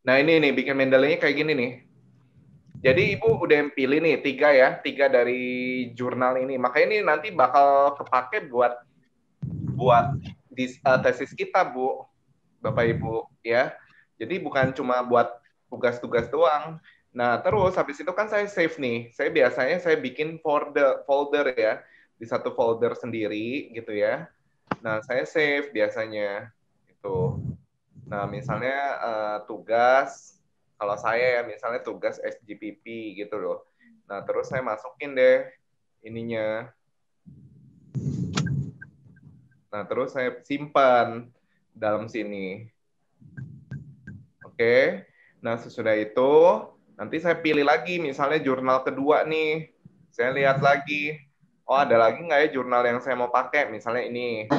Nah ini nih bikin Mendeley-nya kayak gini nih. Jadi Ibu udah pilih nih tiga dari jurnal ini. Makanya ini nanti bakal kepake buat buat tesis kita, Bu, Bapak Ibu, ya. Jadi bukan cuma buat tugas-tugas doang. Nah, terus habis itu kan saya save nih. Saya biasanya saya bikin folder ya, di satu folder sendiri gitu ya. Nah, saya save biasanya itu. Nah, misalnya tugas, kalau saya ya misalnya tugas SGPP gitu loh. Nah, terus saya masukin deh ininya. Nah, terus saya simpan dalam sini. Oke. Nah, sesudah itu nanti saya pilih lagi misalnya jurnal kedua nih. Saya lihat lagi. Oh, ada lagi nggak ya jurnal yang saya mau pakai? Misalnya ini.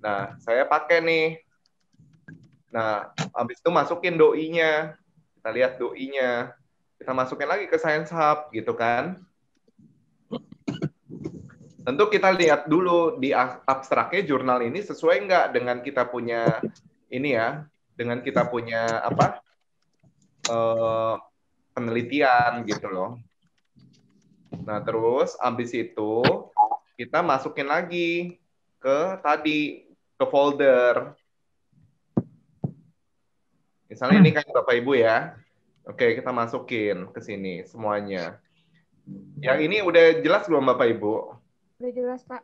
Nah, saya pakai nih. Nah, habis itu masukin doi-nya. Kita lihat doi-nya. Kita masukin lagi ke Science Hub gitu kan. Tentu kita lihat dulu di abstraknya jurnal ini sesuai nggak dengan kita punya ini ya, dengan kita punya apa penelitian gitu loh. Nah terus abis itu kita masukin lagi ke tadi ke folder. Misalnya ini kan Bapak Ibu ya. Oke kita masukin ke sini semuanya. Yang ini udah jelas belum Bapak Ibu? Udah jelas, Pak.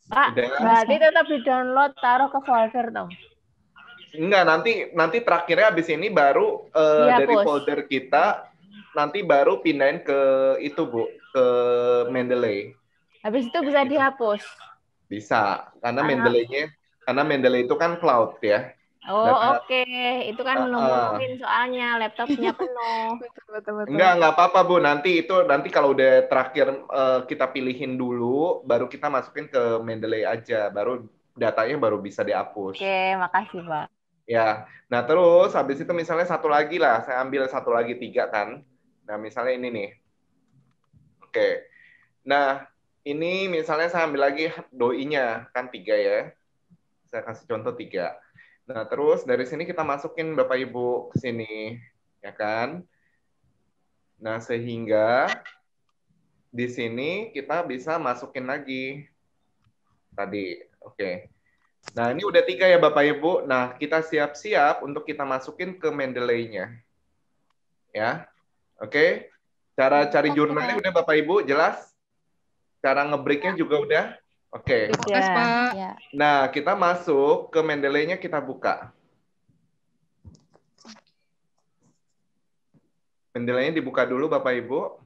Pak, Udah. berarti tetap di-download, taruh ke folder dong. Enggak, nanti terakhirnya habis ini baru dari Dihapus. folder kita nanti baru pindahin ke itu Bu, ke Mendeley. Habis itu bisa Gitu. dihapus. Bisa, karena Mendeley itu kan cloud ya. Oh, Data oke. Itu kan nungguin soalnya laptopnya penuh. Betul. enggak apa-apa Bu, nanti kalau udah terakhir kita pilihin dulu baru kita masukin ke Mendeley aja, baru datanya baru bisa dihapus. Oke, makasih, Pak. Ya, nah terus habis itu misalnya satu lagi lah, saya ambil satu lagi tiga kan. Nah misalnya ini nih, oke. Nah ini misalnya saya ambil lagi doi-nya kan tiga ya. Saya kasih contoh tiga. Nah terus dari sini kita masukin Bapak Ibu ke sini, ya kan? Nah sehingga di sini kita bisa masukin lagi tadi, oke. Nah ini udah tiga ya Bapak Ibu. Nah kita siap-siap untuk kita masukin ke Mendeley-nya, ya. Oke, cara cari jurnalnya udah Bapak Ibu jelas? Cara ngebreaknya juga udah? Oke. Jelas, Pak. Ya. Nah, kita masuk ke Mendeley-nya kita buka. Mendeley-nya dibuka dulu Bapak Ibu.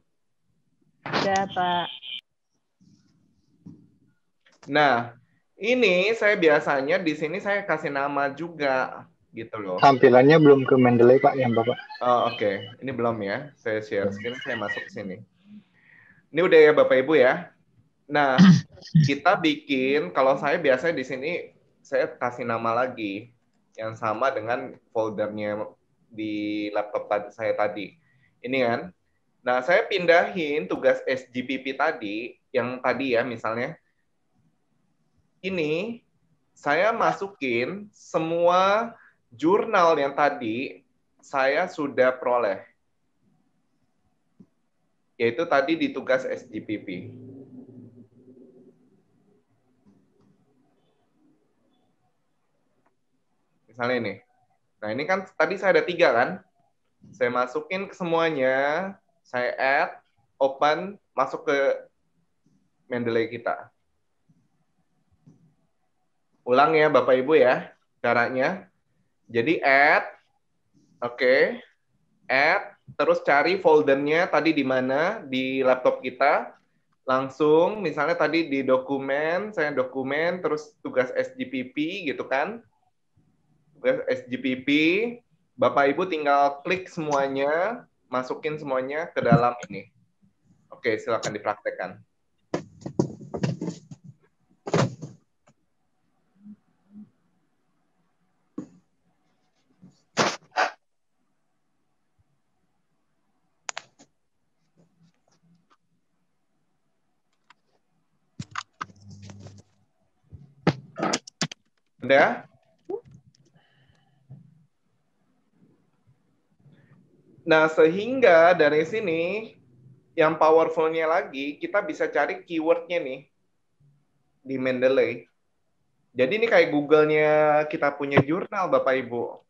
Udah, Pak. Nah, ini saya biasanya di sini saya kasih nama juga gitu loh. Tampilannya belum ke Mendeley Pak yang Bapak. Oh, oke. Ini belum ya. Saya share screen, saya masuk ke sini. Ini udah ya Bapak Ibu ya. Nah, kita bikin, kalau saya biasanya di sini saya kasih nama lagi yang sama dengan foldernya di laptop saya tadi. Ini kan. Nah, saya pindahin tugas SGPP tadi, yang tadi ya misalnya. Ini saya masukin semua jurnal yang tadi saya sudah peroleh. Yaitu tadi di tugas SGPP. Misalnya ini. Nah, ini kan tadi saya ada tiga kan? Saya masukin ke semuanya, saya add, open, masuk ke Mendeley kita. Ulang ya Bapak Ibu ya, caranya. Jadi add, oke, add, terus cari foldernya tadi di mana, di laptop kita. Langsung, misalnya tadi di dokumen, saya dokumen, terus tugas SGPP gitu kan. Tugas SGPP, Bapak Ibu tinggal klik semuanya, masukin semuanya ke dalam ini. Oke, silakan dipraktekkan. Udah? Nah, sehingga dari sini yang powerful-nya lagi, kita bisa cari keyword-nya nih di Mendeley. Jadi ini kayak Google-nya kita punya jurnal, Bapak Ibu.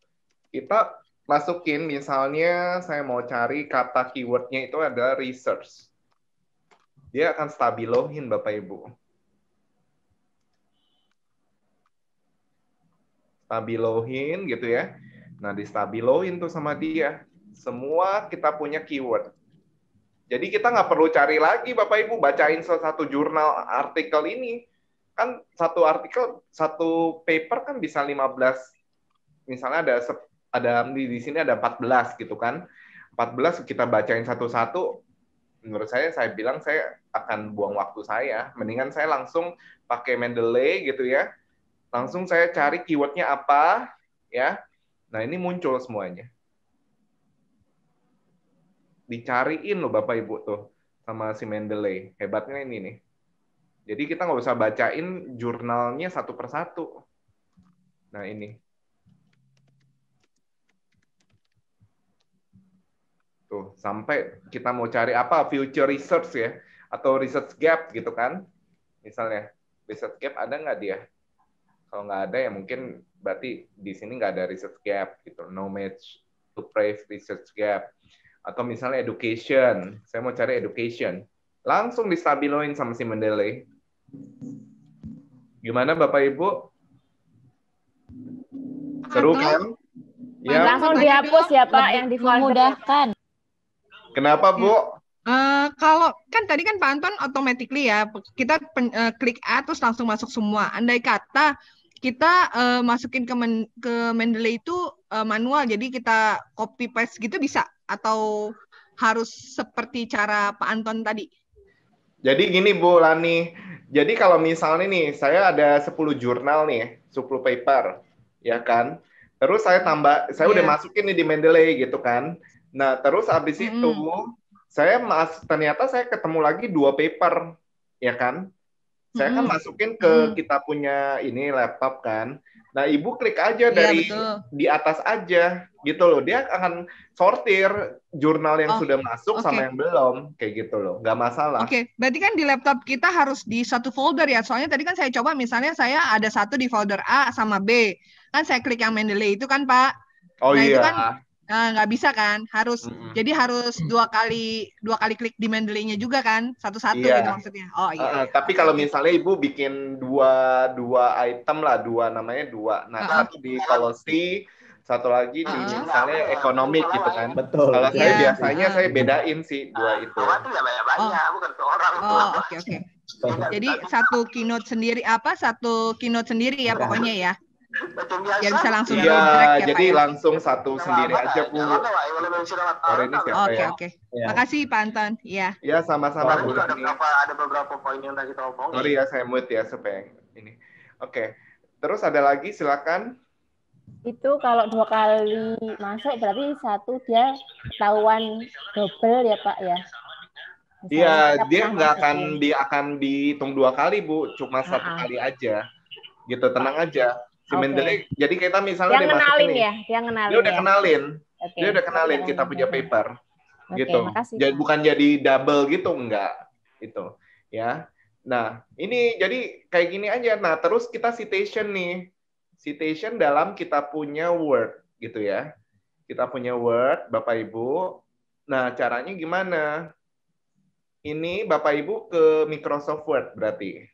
Kita masukin, misalnya saya mau cari kata keyword-nya itu adalah research. Dia akan stabilohin, Bapak Ibu. Stabilohin gitu ya. Nah, distabilohin tuh sama dia. Semua kita punya keyword. Jadi kita nggak perlu cari lagi, Bapak Ibu, bacain satu jurnal artikel ini. Kan satu artikel, satu paper kan bisa 15, misalnya ada di sini ada 14 gitu kan. 14 kita bacain satu-satu, menurut saya bilang saya akan buang waktu saya. Mendingan saya langsung pakai Mendeley gitu ya. Langsung saya cari keywordnya apa, ya. Nah, ini muncul semuanya. Dicariin loh Bapak Ibu tuh sama si Mendeley. Hebatnya ini nih. Jadi kita nggak usah bacain jurnalnya satu persatu. Nah, ini. Tuh, sampai kita mau cari apa? Future research ya. Atau research gap gitu kan. Misalnya, research gap ada nggak dia? Kalau nggak ada ya mungkin berarti di sini nggak ada research gap gitu. No match to praise research gap. Atau misalnya education. Saya mau cari education. Langsung distabiloin sama si Mendeley. Gimana Bapak Ibu? Seru kan? Ya. Langsung dihapus ya Pak yang di folder. Memudahkan. Kenapa Bu? Kalau kan tadi kan Pak Anton automatically ya kita klik A terus langsung masuk semua. Andai kata kita masukin ke Mendeley itu manual, jadi kita copy paste gitu bisa atau harus seperti cara Pak Anton tadi? Jadi gini Bu Lani, jadi kalau misalnya nih saya ada 10 jurnal nih, 10 paper, ya kan? Terus saya udah masukin nih di Mendeley gitu kan. Nah, terus habis itu ternyata saya ketemu lagi 2 paper, ya kan? Saya kan masukin ke kita punya ini laptop kan. Nah, Ibu klik aja dari di atas aja gitu loh. Dia akan sortir jurnal yang sudah masuk sama yang belum, kayak gitu loh. Nggak masalah. Oke, berarti kan di laptop kita harus di satu folder ya. Soalnya tadi kan saya coba misalnya saya ada satu di folder A sama B. Kan saya klik yang Mendeley itu kan, Pak. Oh nah, iya. Itu kan nggak bisa kan, jadi harus dua kali klik di Mendeley-nya juga kan, satu-satu gitu maksudnya. Oh iya. Tapi kalau misalnya Ibu bikin dua item lah, namanya dua. Nah, satu di policy, satu lagi di misalnya ekonomik gitu kan. Betul. Kalau saya biasanya saya bedain sih dua itu. Oke. Jadi satu keynote sendiri ya pokoknya ya. Ya bisa langsung ya, jadi Pak, langsung satu sendiri aja Bu. Oke. Makasih Pak Anton. Iya. Ya, sama-sama Bu. Ada beberapa poin yang tadi kita omongin. Sorry ya, saya mute ya supaya ini. Oke. Terus ada lagi, silakan. Itu kalau 2 kali masuk berarti satu dia ketahuan double ya Pak ya. Iya, dia nggak akan dihitung 2 kali Bu, cuma 1 kali aja. Gitu, tenang aja. Si Mendeley, jadi kita misalnya dia ngenalin ya, dia udah kenalin. Dia udah kenalin kita punya paper. Gitu. Jadi bukan jadi double gitu, enggak. Itu. Ya. Nah, ini jadi kayak gini aja. Nah, terus kita citation nih. Citation dalam kita punya Word gitu ya. Kita punya Word, Bapak Ibu. Nah, caranya gimana? Ini Bapak Ibu ke Microsoft Word berarti.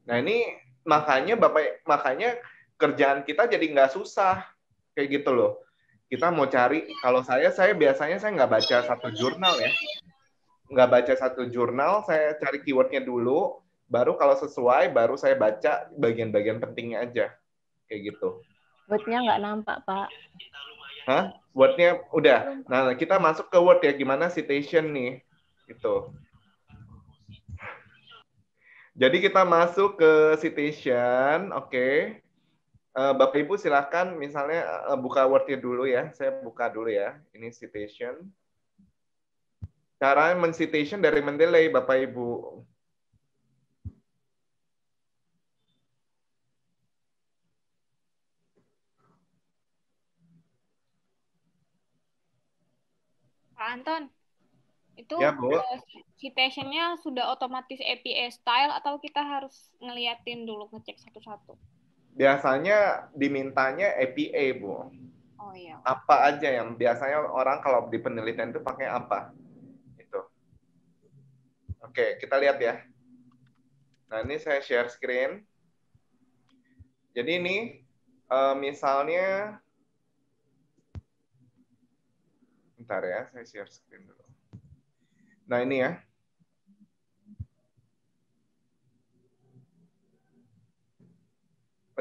Nah, ini makanya kerjaan kita jadi nggak susah kayak gitu loh. Kita mau cari, kalau saya biasanya saya nggak baca satu jurnal ya. Nggak baca satu jurnal, saya cari keywordnya dulu, baru kalau sesuai, baru saya baca bagian-bagian pentingnya aja. Kayak gitu. Word-nya nggak nampak, Pak. Hah? Word-nya udah. Nah, kita masuk ke Word ya, gimana citation nih. Gitu. Jadi kita masuk ke citation, oke. Bapak Ibu silakan misalnya buka Word-nya dulu ya. Saya buka dulu ya. Ini citation. Cara men-citation dari Mendeley, Bapak Ibu. Pak Anton, itu Ya, Bu. citation-nya sudah otomatis API style atau kita harus ngeliatin dulu, ngecek satu-satu? Biasanya dimintanya APA, Bu. Oh iya. Apa aja yang biasanya orang kalau di penelitian itu pakai apa? Itu. Oke, kita lihat ya. Nah, ini saya share screen. Jadi ini misalnya, bentar ya, saya share screen dulu. Nah, ini ya.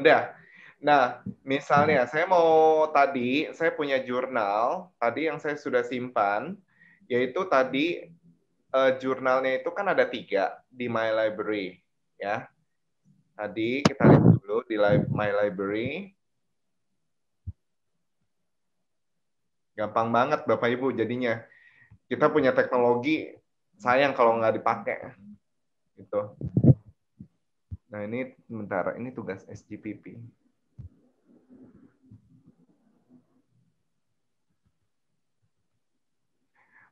Udah. Nah, misalnya saya punya jurnal tadi yang saya sudah simpan, yaitu tadi jurnalnya itu kan ada 3 di My Library, ya. Tadi kita lihat dulu di My Library. Gampang banget Bapak Ibu jadinya. Kita punya teknologi, sayang kalau nggak dipakai. Gitu. Nah ini sebentar, ini tugas SGPP.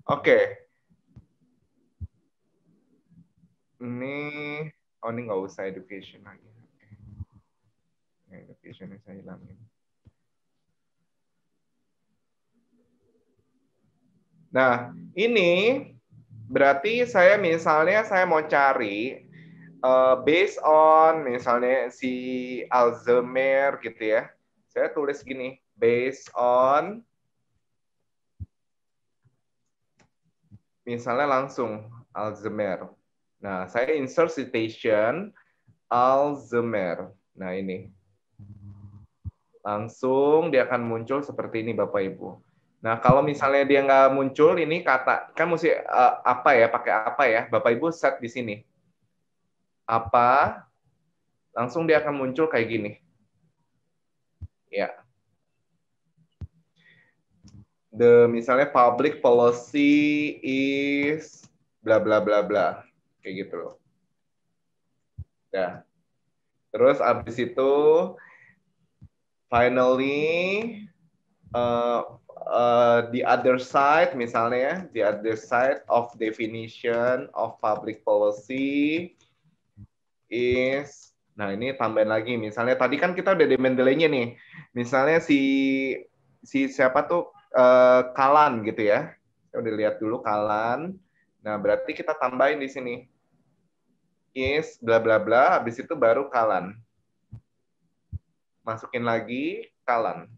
Oke. Ini nggak usah education lagi. Education saya hilangin. Nah, ini berarti saya mau cari based on misalnya si Alzheimer gitu ya. Saya tulis gini, based on misalnya langsung Alzheimer. Nah, saya insert citation Alzheimer. Nah, ini. Langsung dia akan muncul seperti ini Bapak Ibu. Nah, kalau misalnya dia nggak muncul, ini kata, kan mesti apa ya, pakai apa ya, Bapak Ibu set di sini. Apa, langsung dia akan muncul kayak gini. Ya. Misalnya public policy is bla bla bla bla. Kayak gitu loh. Ya. Terus abis itu, finally, the other side misalnya ya, the other side of definition of public policy is, nah ini tambahin lagi, misalnya tadi kan kita udah di Mendeley-nya nih, misalnya si siapa tuh Kalan gitu ya, kita udah lihat dulu Kalan, nah berarti kita tambahin di sini is bla bla bla, habis itu baru Kalan, masukin lagi Kalan.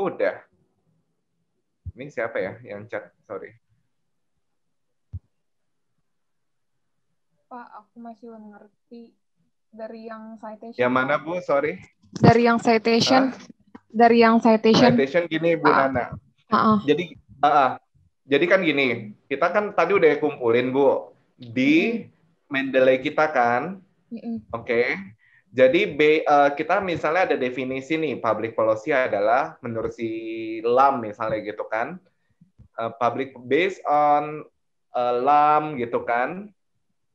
Udah. Ini siapa ya yang chat? Sorry. Pak, aku masih ngerti dari yang citation. Yang mana Bu? Sorry. Dari yang citation. Hah? Dari yang citation. Citation gini Bu Nana. Jadi kan gini, kita kan tadi udah kumpulin Bu di Mendeley kita kan. Oke. Jadi kita misalnya ada definisi nih, public policy adalah menurut si LAM misalnya gitu kan, public based on LAM gitu kan.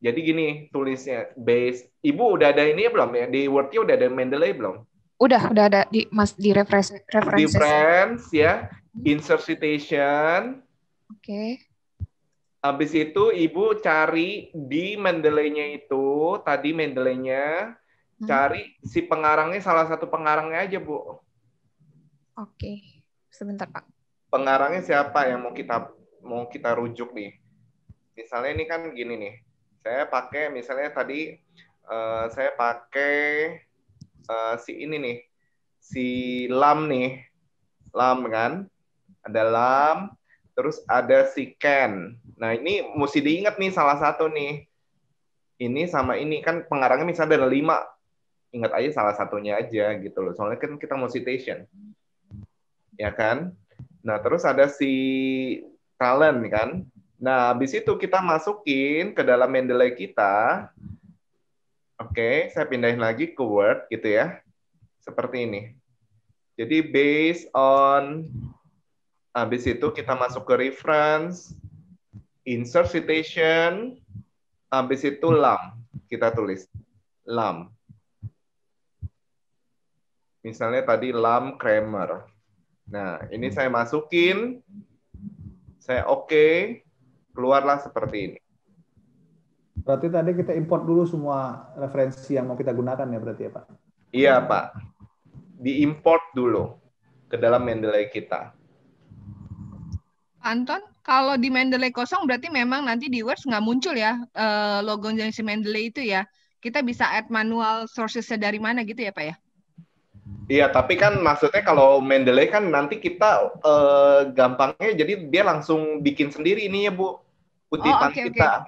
Jadi gini tulisnya based. Ibu udah ada ini belum ya, di Word-nya udah ada Mendeley belum? Udah ada di reference ya, insert citation. Oke. Habis itu Ibu cari di Mendeley-nya itu, tadi Mendeley-nya cari si pengarangnya, salah satu pengarangnya aja, Bu. Oke. Sebentar, Pak. Pengarangnya siapa yang mau kita rujuk nih? Misalnya ini kan gini nih. Saya pakai misalnya tadi saya pakai si ini nih. Si LAM nih. LAM kan? Ada LAM, terus ada si Ken. Nah, ini mesti diingat nih salah satu nih. Ini sama ini kan pengarangnya misalnya ada 5. Ingat aja salah satunya aja gitu loh. Soalnya kan kita mau citation. Ya kan? Nah, terus ada si Talent kan. Nah, habis itu kita masukin ke dalam Mendeley kita. Oke, saya pindahin lagi ke Word gitu ya. Seperti ini. Jadi based on, habis itu kita masuk ke reference, insert citation, habis itu LAM. Kita tulis LAM. Misalnya tadi Lam Kramer. Nah, ini saya masukin, saya oke, keluarlah seperti ini. Berarti tadi kita import dulu semua referensi yang mau kita gunakan ya berarti ya Pak? Iya Pak, diimport dulu ke dalam Mendeley kita. Anton, kalau di Mendeley kosong berarti memang nanti di Words nggak muncul ya logonya si Mendeley itu ya. Kita bisa add manual sources-nya dari mana gitu ya Pak ya? Iya, tapi kan maksudnya kalau Mendeley kan nanti kita gampangnya jadi dia langsung bikin sendiri ini ya Bu, kutipan oke. kita.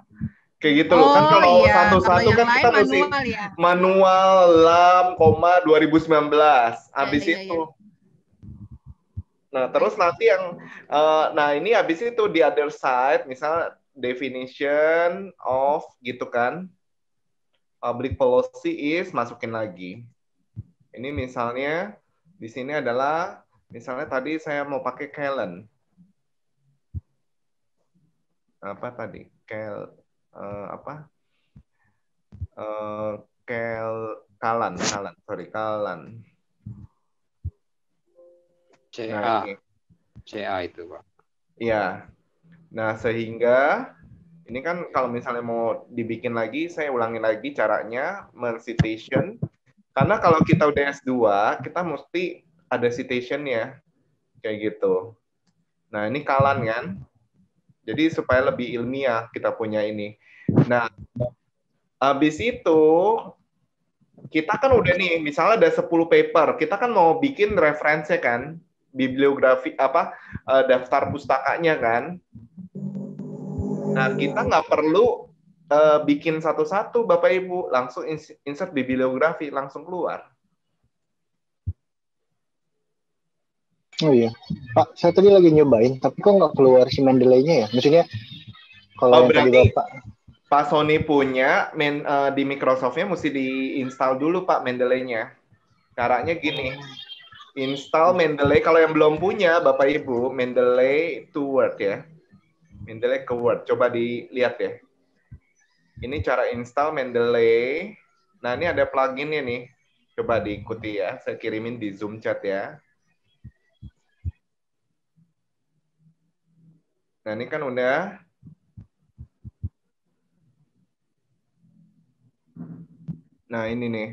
Kayak gitu loh. Kan kalau iya. satu-satu Kalau kan yang kita lain mesti manual ya. manual lam, 2019. Habis Iya. itu. Nah, terus nanti yang nah ini habis itu di other side misalnya definition of gitu kan. Public policy is masukin lagi. Ini misalnya di sini adalah misalnya tadi saya mau pakai Kalen. Apa tadi? Kalan. CA itu, Pak. Iya. Nah, sehingga ini kan kalau misalnya mau dibikin lagi, saya ulangi lagi caranya men-citation. Karena kalau kita udah S2, kita mesti ada citation ya. Kayak gitu. Nah, ini Kalan kan? Jadi supaya lebih ilmiah kita punya ini. Nah, habis itu kita kan udah nih, misalnya ada 10 paper, kita kan mau bikin referensi kan, bibliografi daftar pustakanya kan. Nah, kita nggak perlu bikin satu-satu, Bapak Ibu, langsung insert bibliografi, langsung keluar. Oh iya, Pak, saya tadi lagi nyobain, tapi kok nggak keluar si Mendeley-nya ya? Maksudnya, kalau yang tadi Bapak... Pak Sony punya, di Microsoft-nya mesti diinstal dulu, Pak, Mendeley-nya. Caranya gini, install Mendeley, kalau yang belum punya, Bapak Ibu, Mendeley to Word ya. Mendeley ke Word, coba dilihat ya. Ini cara install Mendeley. Nah, ini ada plugin-nya nih. Coba diikuti ya, saya kirimin di Zoom chat ya. Nah, ini kan udah. Nah, ini nih.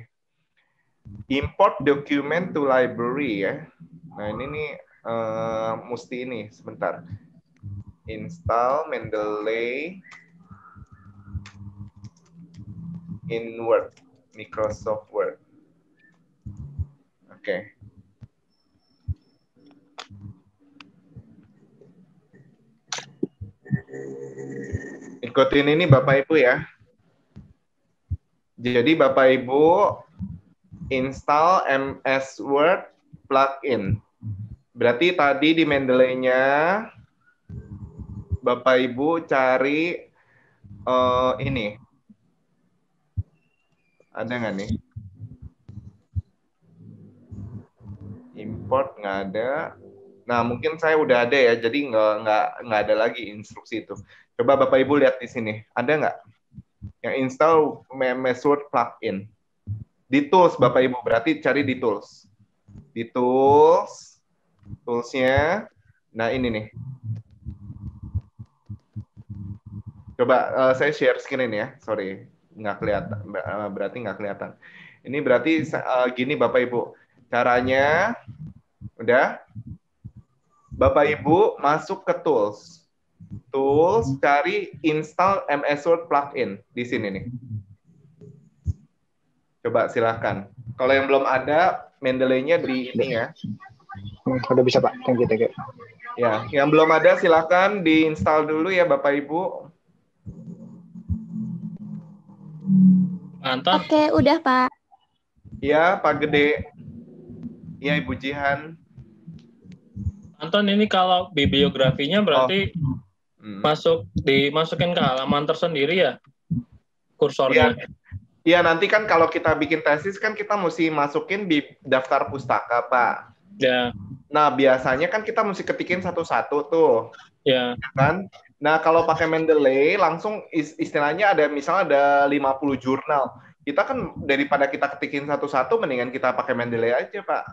Import document to library ya. Nah, ini nih mesti ini sebentar. Install Mendeley in Word, Microsoft Word. Oke. Ikutin ini Bapak Ibu ya. Jadi Bapak Ibu install MS Word plugin. Berarti tadi di Mendeley-nya Bapak Ibu cari ini. Ada nggak nih? Import nggak ada. Nah, mungkin saya udah ada ya, jadi nggak ada lagi instruksi itu. Coba Bapak Ibu lihat di sini, ada nggak yang install MS Word plugin? Di tools Bapak Ibu, berarti cari di tools. Di tools, toolsnya, nah ini nih. Coba saya share screen ya, sorry. Nggak kelihatan, berarti nggak kelihatan. Ini berarti gini Bapak Ibu, caranya udah, Bapak Ibu masuk ke tools, cari install MS Word plugin di sini nih. Coba silakan. Kalau yang belum ada, Mendeley-nya di ini ya. Udah bisa Pak, thank you. Ya, yang belum ada silakan diinstal dulu ya Bapak Ibu. Mantap. Oke, udah Pak. Ya, Pak Gede. Ya, Ibu Jihan. Anton, ini kalau bibliografinya berarti dimasukin ke halaman tersendiri ya? Kursornya? Iya, nanti kan kalau kita bikin tesis kan kita mesti masukin di daftar pustaka, Pak. Ya. Nah, biasanya kan kita mesti ketikin satu-satu tuh. Ya. Kan? Nah, kalau pakai Mendeley langsung istilahnya ada misalnya ada 50 jurnal. kita kan daripada kita ketikin satu-satu, mendingan kita pakai Mendeley aja, Pak.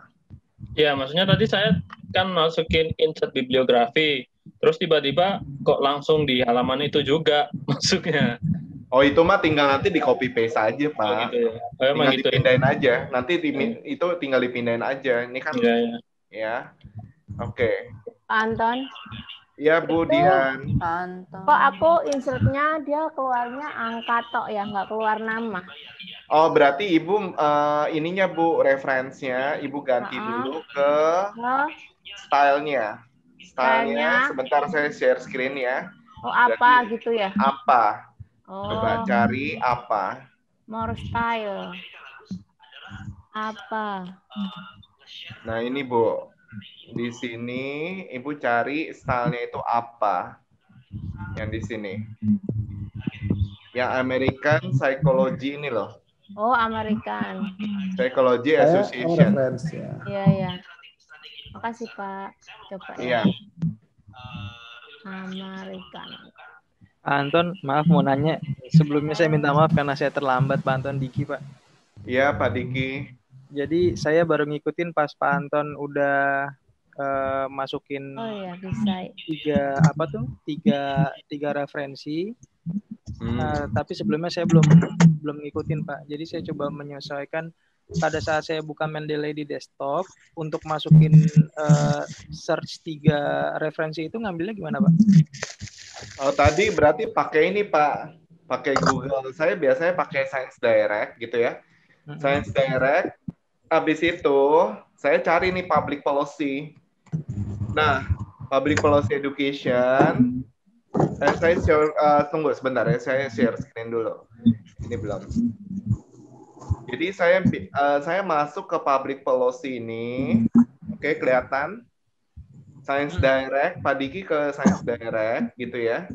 Ya, maksudnya tadi saya kan masukin insert bibliografi, terus tiba-tiba kok langsung di halaman itu juga masuknya. Oh, itu mah tinggal nanti di copy paste aja, Pak. Oh, gitu ya. Tinggal Gitu dipindahin aja. Nanti itu tinggal dipindahin aja. Ini kan ya. Oke. Pak Anton. Ya, Bu Dian. Kok aku insertnya dia keluarnya angka tok ya, nggak keluar nama. Oh, berarti Ibu ininya Bu, referensinya Ibu ganti dulu ke stylenya. Stylenya, sebentar saya share screen ya. Oh, apa berarti, gitu ya? Apa? Oh. Coba cari apa. More style. Apa? Nah, ini Bu. Di sini Ibu cari stylenya itu apa? Yang di sini. Yang American Psychology ini loh. Oh, American Psychology Association. Iya, iya. Makasih, Pak. Coba ya. Iya. American. Anton, maaf mau nanya. Sebelumnya saya minta maaf karena saya terlambat, Pak Anton, Diki, Pak. Iya, Pak Diki. Jadi saya baru ngikutin pas Pak Anton udah masukin tiga referensi. Tapi sebelumnya saya belum ngikutin, Pak. Jadi saya coba menyesuaikan pada saat saya buka Mendeley di desktop untuk masukin search 3 referensi itu ngambilnya gimana, Pak? Oh, tadi berarti pakai ini, Pak. Pakai Google. Saya biasanya pakai Science Direct gitu ya. Science Direct. Habis itu saya cari nih public policy. Nah, public policy education. Saya share, tunggu sebentar ya, saya share screen dulu. Ini belum. Jadi saya masuk ke public policy ini. Oke, kelihatan. Science Direct, Pak Diki ke Science Direct gitu ya.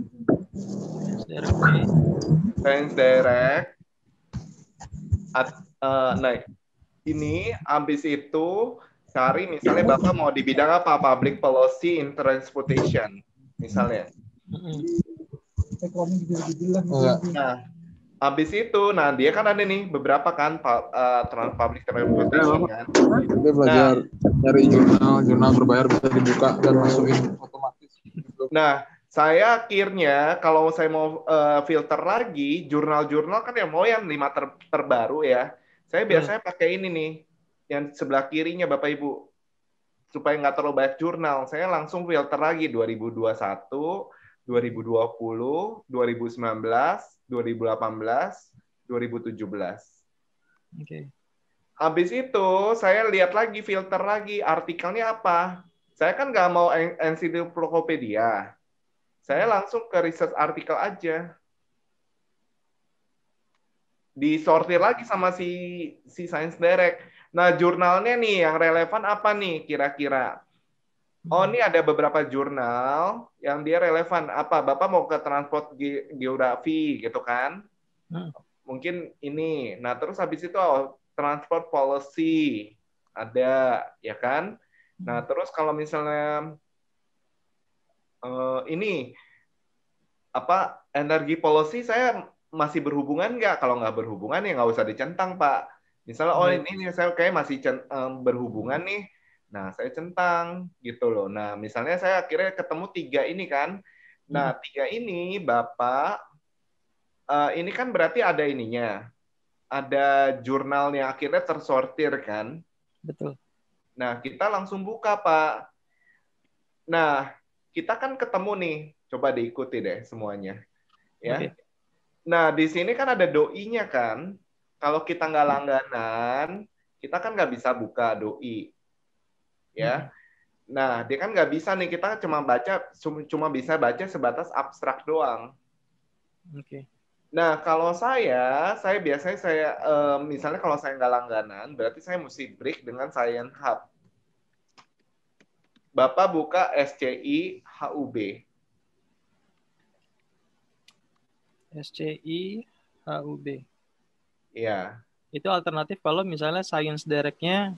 Science Direct. Nah, ini habis itu cari misalnya Bapak mau di bidang apa? Public Policy in Transportation misalnya. Nah, habis itu, dia kan ada nih beberapa kan public transportation kan. Dia belajar dari jurnal berbayar bisa dibuka dan masukin otomatis. Nah, saya akhirnya kalau saya mau filter lagi jurnal-jurnal kan yang mau yang 5 terbaru ya. Saya biasanya pakai ini nih, yang sebelah kirinya Bapak Ibu. Supaya nggak terlalu banyak jurnal, saya langsung filter lagi 2021, 2020, 2019, 2018, 2017. Oke. Habis itu saya lihat lagi, filter lagi, artikelnya apa. Saya kan nggak mau ensiklopedia. Saya langsung ke research artikel aja. Disortir lagi sama si Science Direct. Nah, jurnalnya nih yang relevan apa nih kira-kira? Oh, ini ada beberapa jurnal yang dia relevan. Apa? Bapak mau ke transport geografi gitu kan? Mungkin ini. Nah, terus habis itu transport policy ada, ya kan? Nah, terus kalau misalnya ini apa energi policy saya masih berhubungan nggak? Kalau nggak berhubungan ya nggak usah dicentang, Pak. Misalnya, ini saya kayak masih berhubungan nih. Nah, saya centang gitu loh. Nah, misalnya saya akhirnya ketemu 3 ini kan. Nah, 3 ini Bapak, ini kan berarti ada ininya. Ada jurnalnya akhirnya tersortir kan. Betul. Nah, kita langsung buka, Pak. Nah, kita kan ketemu nih. Coba diikuti deh semuanya. Ya. Okay. Nah, di sini kan ada doi-nya kan. Kalau kita nggak langganan, kita kan nggak bisa buka doi. Ya. Nah, dia kan nggak bisa nih, kita cuma bisa baca sebatas abstrak doang. Oke. Okay. Nah, kalau saya biasanya misalnya kalau saya nggak langganan, berarti saya mesti break dengan Science Hub. Bapak buka SCI HUB. SCI HUB. Iya. Itu alternatif kalau misalnya Science Direct-nya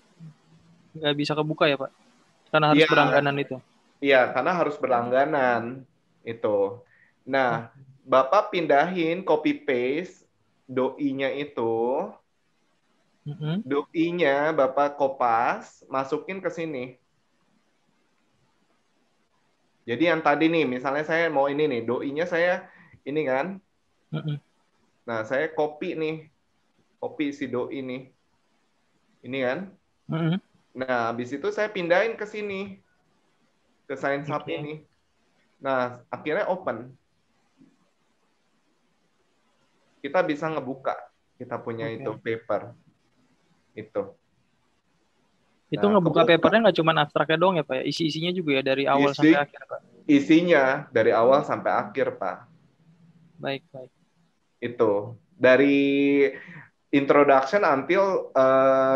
nggak bisa kebuka ya, Pak? Karena harus berlangganan itu. Iya, karena harus berlangganan itu. Nah, Bapak pindahin copy paste doi-nya itu, doi-nya Bapak kopas, masukin ke sini. Jadi yang tadi nih, misalnya saya mau ini nih, doi-nya saya ini kan. Nah, saya copy si doi nih. Ini kan. Nah, habis itu saya pindahin ke sini. Ke Science Hub ini. Nah, akhirnya open. Kita bisa ngebuka. Kita punya itu paper. Itu. Itu ngebuka papernya nggak cuma abstraknya doang ya Pak ya? Isi-isinya juga ya dari awal sampai akhir Pak? Isinya dari awal sampai akhir Pak. Baik. Itu. Dari introduction until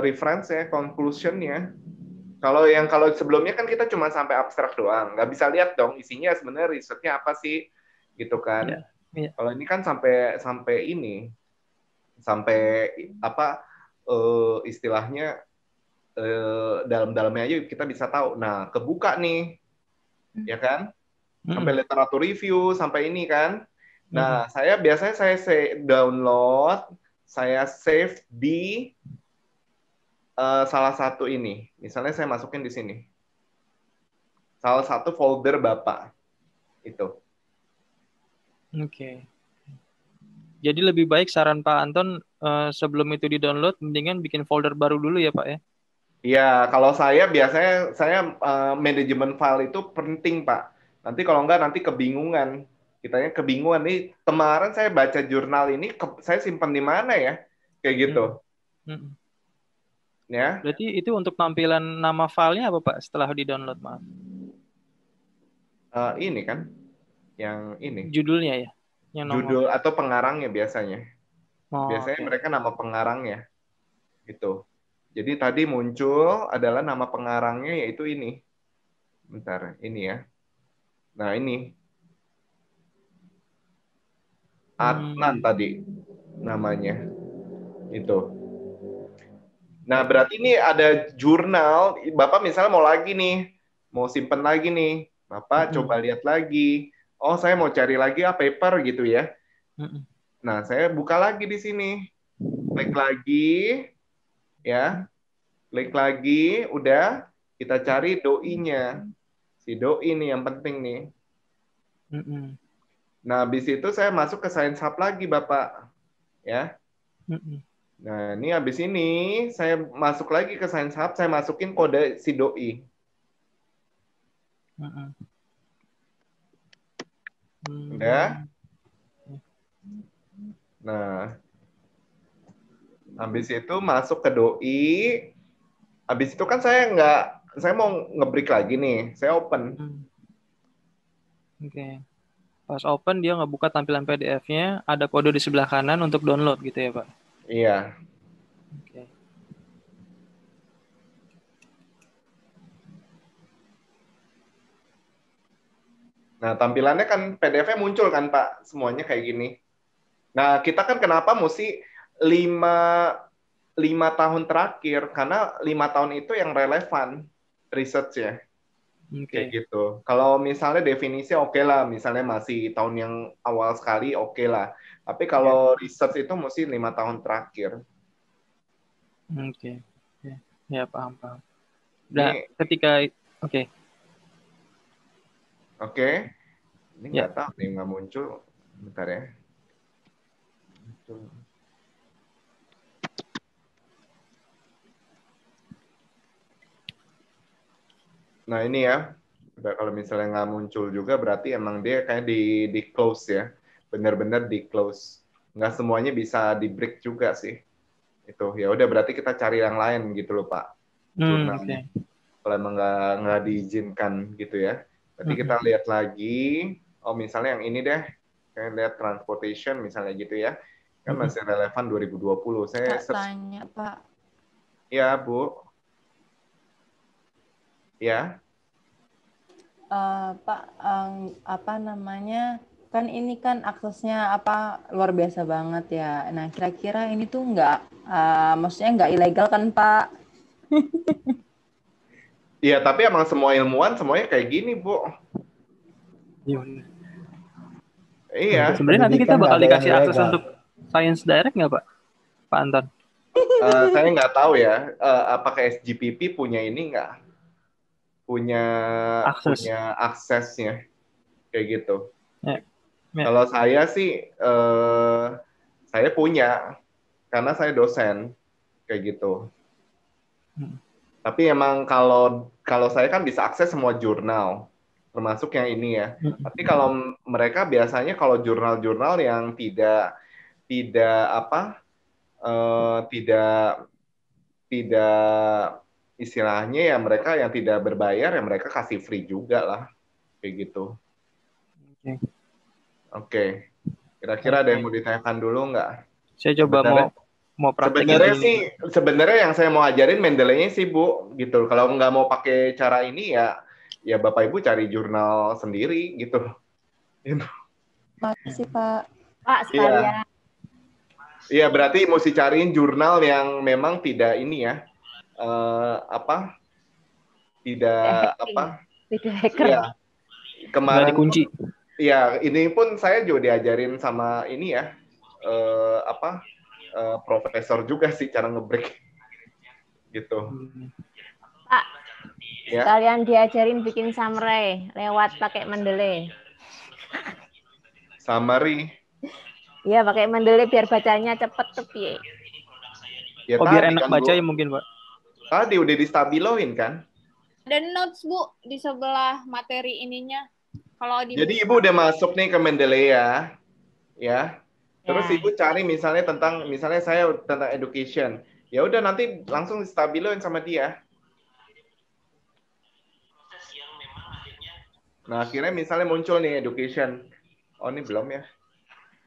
reference ya, conclusion-nya. Kalau sebelumnya kan kita cuma sampai abstrak doang. Nggak bisa lihat dong isinya sebenarnya risetnya apa sih. Gitu kan. Kalau ini kan sampai ini. Sampai apa istilahnya dalam-dalamnya aja kita bisa tahu. Nah, kebuka nih, ya kan? Sampai literatur review, sampai ini kan. Nah, biasanya saya download, saya save di salah satu ini. Misalnya saya masukin di sini. Salah satu folder Bapak. Itu. Oke. Jadi lebih baik saran Pak Anton sebelum itu di-download, mendingan bikin folder baru dulu ya Pak ya? Iya, kalau saya biasanya manajemen file itu penting Pak. Nanti kalau enggak nanti kebingungan. Kitanya kebingungan nih. Kemarin saya baca jurnal ini, saya simpan di mana ya? Kayak gitu. Ya. Berarti itu untuk tampilan nama filenya apa Pak setelah di-download Maaf? Ini kan, yang ini. Judulnya ya? Judul atau pengarangnya biasanya. Biasanya mereka nama pengarangnya. Gitu. Jadi tadi muncul adalah nama pengarangnya yaitu ini. Bentar, ini ya. Nah, ini. Adnan tadi namanya. Itu. Nah, berarti ini ada jurnal. Bapak misalnya mau lagi nih. Mau simpen lagi nih. Bapak coba lihat lagi. Oh, saya mau cari lagi paper gitu ya. Nah, saya buka lagi di sini. Klik lagi. Ya. Klik lagi. Udah. Kita cari doi-nya. Si doi nih yang penting nih. Nah, habis itu saya masuk ke Science Hub lagi, Bapak. Ya. Nah, ini habis ini saya masuk lagi ke Science Hub. Saya masukin kode si doi. Udah. Nah, habis itu masuk ke doi. Habis itu kan saya mau nge-break lagi nih. Saya open. Oke. Pas open dia ngebuka tampilan PDF-nya, ada kode di sebelah kanan untuk download gitu ya, Pak? Iya. Oke. Nah, tampilannya kan PDF-nya muncul kan, Pak? Semuanya kayak gini. Nah, kita kan kenapa mesti 5 tahun terakhir? Karena 5 tahun itu yang relevan research-nya. Kayak gitu. Kalau misalnya definisi oke lah, misalnya masih tahun yang awal sekali oke lah. Tapi kalau research itu mesti 5 tahun terakhir. Oke. Ya, paham. Nah, ketika Oke. Ini nggak tahu nih, nggak muncul. Bentar ya. Nah, ini ya. Kalau misalnya nggak muncul juga, berarti emang dia kayak di close ya. Benar-benar di close. Nggak semuanya bisa di break juga sih. Itu ya udah, berarti kita cari yang lain gitu loh, Pak. Jurnalnya. Kalau emang nggak diizinkan gitu ya. Berarti kita lihat lagi. Oh, misalnya yang ini deh. Kayak lihat transportation misalnya gitu ya. Kan masih relevan 2020. Saya tanya, Pak. Ya, Bu. Ya. Pak, apa namanya? Kan ini kan aksesnya luar biasa banget ya. Nah, kira-kira ini tuh maksudnya nggak ilegal kan, Pak? Iya, tapi emang semua ilmuwan semuanya kayak gini, Bu. Iya. Iya. Sebenarnya nanti kita bakal dikasih akses untuk Science Direct nggak Pak? Pak Anton? Saya nggak tahu ya, apakah SGPP punya ini nggak? Punya aksesnya kayak gitu. Kalau saya sih, saya punya karena saya dosen kayak gitu. Tapi emang kalau saya kan bisa akses semua jurnal, termasuk yang ini ya. Tapi kalau mereka biasanya kalau jurnal-jurnal yang tidak istilahnya ya mereka yang tidak berbayar ya mereka kasih free juga lah kayak gitu. Oke. Kira-kira ada yang mau ditanyakan dulu nggak? Saya coba mau praktekin sebenarnya yang saya mau ajarin Mendeley-nya sih Bu gitu. Kalau nggak mau pakai cara ini ya Bapak Ibu cari jurnal sendiri gitu. Makasih Pak. Pak sekalian. Iya, berarti mesti cariin jurnal yang memang tidak ini ya, tidak hacker. Ya, kemarin dikunci. Iya, ini pun saya juga diajarin sama ini ya, profesor juga sih cara ngebreak, gitu. Pak, ya. Kalian diajarin bikin summary lewat pakai Mendeley. Summary. Iya, pakai Mendeley biar bacanya cepet tuh piye. Ya, biar enak baca ya mungkin, Pak. Tadi udah distabiloin kan? Ada notes, Bu, di sebelah materi ininya. Kalau Jadi Ibu udah masuk nih ke Mendeley ya. Terus Ibu cari misalnya saya tentang education. Ya udah nanti langsung distabiloin sama dia. Nah, akhirnya misalnya muncul nih education. Oh, ini belum ya.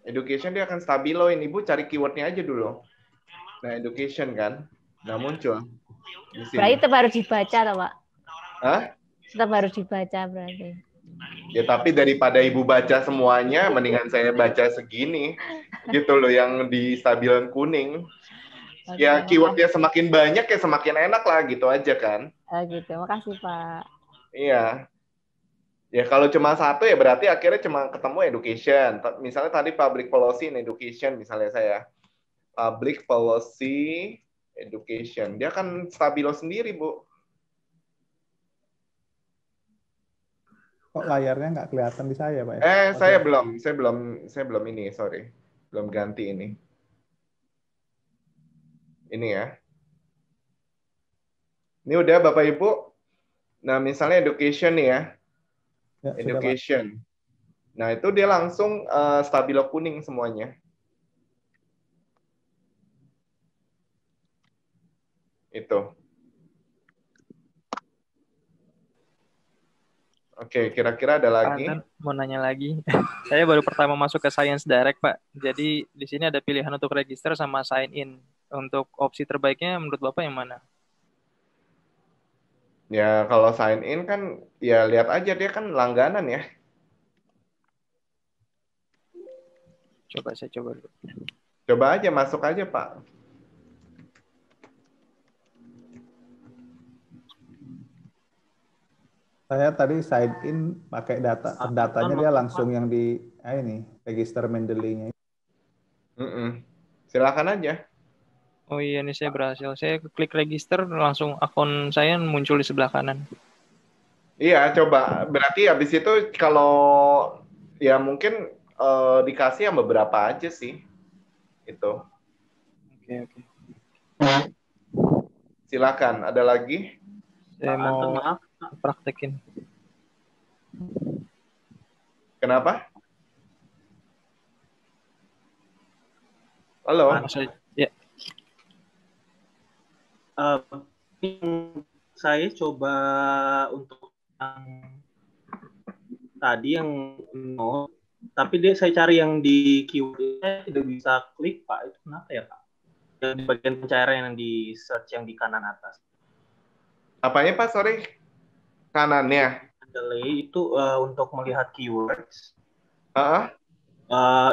Education dia akan stabiloin. Ibu cari keywordnya aja dulu. Nah, education kan. Nah, muncul. Berarti tetap harus dibaca, toh, Pak? Hah? Tetap harus dibaca berarti. Ya, tapi daripada Ibu baca semuanya, mendingan saya baca segini. Gitu loh, yang di stabilan kuning. Oke, ya, keywordnya semakin banyak, ya semakin enak lah. Gitu aja kan. Gitu. Makasih, Pak. Iya. Ya, kalau cuma satu ya berarti akhirnya cuma ketemu education. Misalnya tadi public policy in education, misalnya saya. Public policy education. Dia kan stabilo sendiri, Bu. Kok layarnya nggak kelihatan di saya, Pak? Saya belum ini, sorry. Belum ganti ini. Ini ya. Ini udah Bapak Ibu. Nah, misalnya education nih ya. Education. Nah, itu dia langsung stabilo kuning semuanya. Itu. Oke, kira-kira ada lagi? Mau nanya lagi. Saya baru pertama masuk ke Science Direct, Pak. Jadi di sini ada pilihan untuk register sama sign in. Untuk opsi terbaiknya menurut Bapak yang mana? Ya, kalau sign in kan, ya lihat aja dia kan langganan ya. Saya coba dulu. Coba aja, masuk aja, Pak. Saya tadi sign in pakai datanya dia langsung yang di ini register Mendeley-nya. Silakan aja. Oh iya, ini saya berhasil. Saya klik register, langsung akun saya muncul di sebelah kanan. Iya, coba. Berarti habis itu kalau ya mungkin dikasih yang beberapa aja sih. Itu. Oke. Silakan. Ada lagi? Saya mau praktekin. Kenapa? Halo? Ya. Saya coba untuk yang tadi yang no, tapi saya cari yang di keyword saya tidak bisa klik, Pak. Itu kenapa ya, Pak? Yang di bagian pencairan yang di search yang di kanan atas. Apanya, Pak? Sorry. Kanannya. Itu untuk melihat keywords. Uh-huh.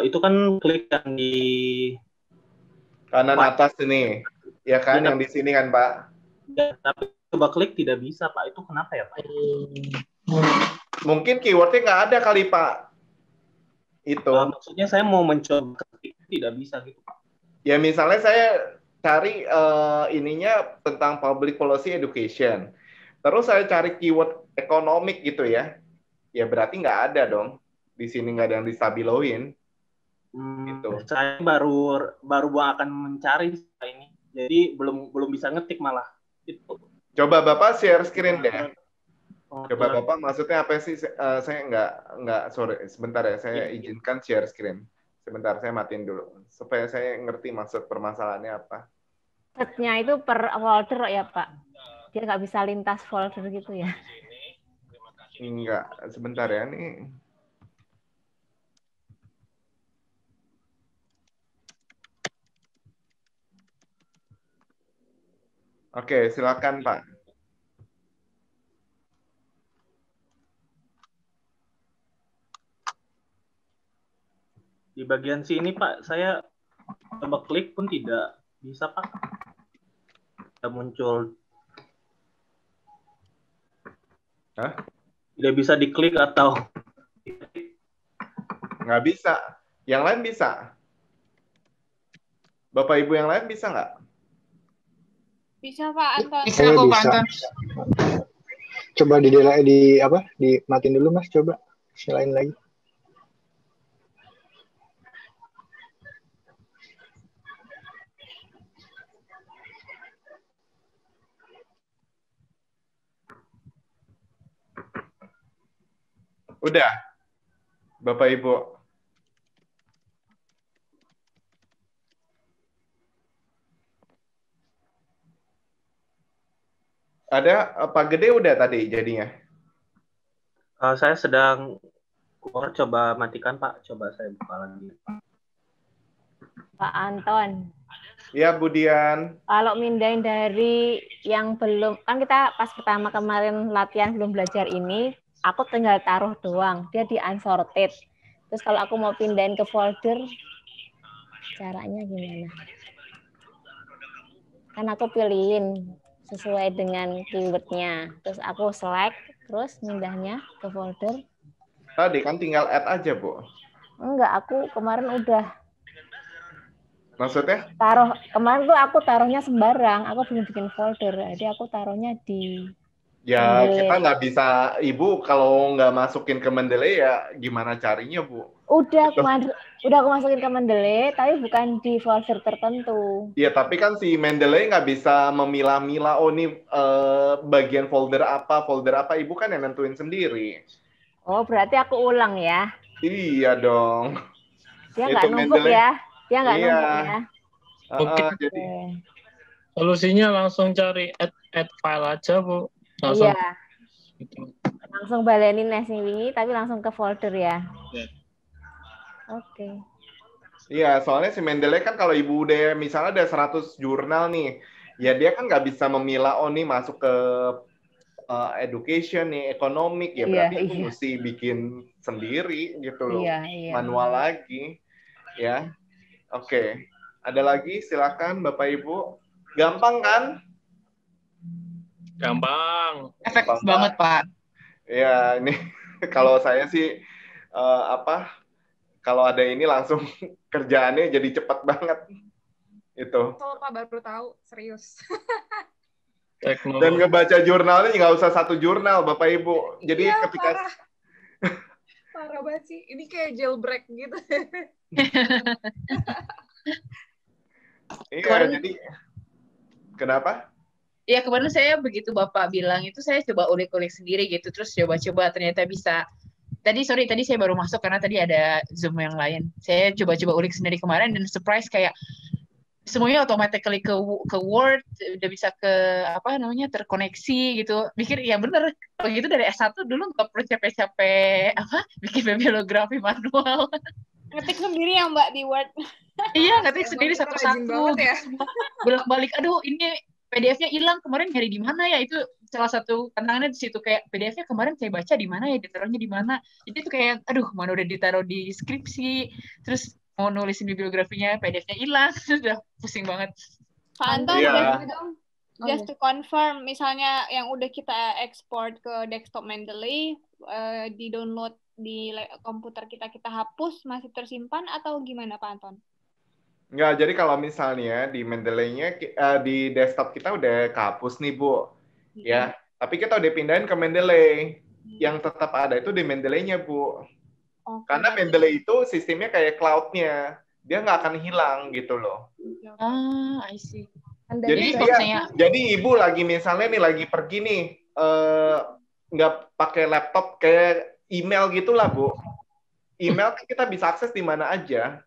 Itu kan klik yang di kanan atas ini. Ya kan, yang di sini kan, Pak? Ya, tapi coba klik tidak bisa, Pak. Itu kenapa ya, Pak? Mungkin keywordnya nggak ada kali, Pak. Itu. Maksudnya saya mau mencoba ketik tidak bisa gitu Pak. Ya misalnya saya cari ininya tentang public policy education. Terus saya cari keyword economic gitu ya. Ya berarti nggak ada dong. Di sini nggak ada yang distabiloin. Gitu. Saya baru akan mencari ini. Jadi belum bisa ngetik malah. Itu. Coba Bapak share screen deh. Coba Bapak maksudnya apa sih? Saya nggak sorry sebentar ya. Saya izinkan share screen. Sebentar saya matiin dulu supaya saya ngerti maksud permasalahannya apa. Setnya itu per folder ya Pak. Dia nggak bisa lintas folder gitu ya. Enggak, sebentar ya nih. Oke, silakan Pak. Di bagian sini Pak, saya coba klik pun tidak bisa Pak. Tidak muncul. Hah? Tidak bisa diklik atau nggak bisa. Yang lain bisa. Bapak Ibu yang lain bisa nggak? Bisa Pak Anton. Saya bisa. Coba dimatiin dulu Mas, coba. Nyalain lagi. Udah, Bapak Ibu. Ada Pak Gede udah tadi jadinya? Saya sedang coba matikan Pak. Coba saya buka lagi. Pak Anton. Ya, Bu Dian. Kalau mindahin dari yang belum, kan kita pas pertama kemarin latihan belum belajar ini, aku tinggal taruh doang, dia di unsorted. Terus kalau aku mau pindahin ke folder, caranya gimana? Kan aku pilihin sesuai dengan keywordnya. Terus aku select, terus pindahnya ke folder. Tadi kan tinggal add aja, Bu. Enggak, aku kemarin udah. Maksudnya? Kemarin tuh aku taruhnya sembarang, aku belum bikin folder. Jadi aku taruhnya di ya kita nggak bisa, Ibu kalau nggak masukin ke Mendeley ya gimana carinya, Bu? Udah aku masukin ke Mendeley, tapi bukan di folder tertentu. Iya, tapi kan si Mendeley nggak bisa memilah-milah, oh ini bagian folder apa, Ibu kan yang nentuin sendiri. Oh, berarti aku ulang ya? Iya dong. Dia nggak numpuk ya? Dia nggak numpuk ya? Jadi solusinya langsung cari add file aja, Bu. Langsung. Iya. Langsung balenin ini, tapi langsung ke folder ya? Ya. Oke. Iya, soalnya si Mendeley kan kalau Ibu udah misalnya ada 100 jurnal nih, ya dia kan nggak bisa memilah, oh nih masuk ke education nih, economic, ya berarti Ibu mesti bikin sendiri gitu loh, manual lagi, ya. Oke, ada lagi silakan Bapak Ibu. Gampang kan? Gampang. Efektif banget Pak. Ya ini kalau saya sih kalau ada ini langsung kerjaannya jadi cepat banget itu. Betul Pak, baru tahu, serius. Dan ngebaca jurnalnya nggak usah satu jurnal Bapak Ibu. Jadi ya, ketika parah banget sih. Ini kayak jailbreak gitu. Iya, jadi kenapa? Ya kemarin saya begitu Bapak bilang itu saya coba ulik-ulik sendiri gitu, terus coba-coba ternyata bisa. Tadi saya baru masuk karena tadi ada Zoom yang lain. Saya coba-coba ulik sendiri kemarin dan surprise kayak semuanya automatically ke Word, udah bisa ke terkoneksi gitu. Mikir ya bener, kalau gitu dari S1 dulu nggak perlu capek-capek bikin bibliografi manual. Ngetik sendiri ya Mbak di Word. Iya, ngetik sendiri satu-satu. Ya. Bolak-balik, aduh ini PDF-nya hilang, kemarin nyari di mana ya? Itu salah satu tantangannya di situ, kayak PDF-nya kemarin saya baca di mana ya, ditaruhnya di mana. Jadi itu kayak aduh, mana udah ditaruh di skripsi, terus mau nulisin bibliografinya, PDF-nya hilang, sudah pusing banget. Pak Anton, just to confirm, misalnya yang udah kita export ke desktop Mendeley, di download di komputer kita hapus, masih tersimpan atau gimana Pak Anton? Nggak, jadi kalau misalnya di Mendeley-nya, di desktop kita udah kehapus nih, Bu. Ya, tapi kita udah pindahin ke Mendeley. Yang tetap ada itu di Mendeley-nya, Bu. Karena Mendeley itu sistemnya kayak cloud-nya. Dia nggak akan hilang gitu loh. I see. Jadi Ibu lagi misalnya nih, lagi pergi nih, nggak pakai laptop, kayak email gitulah, Bu. Email kan kita bisa akses di mana aja.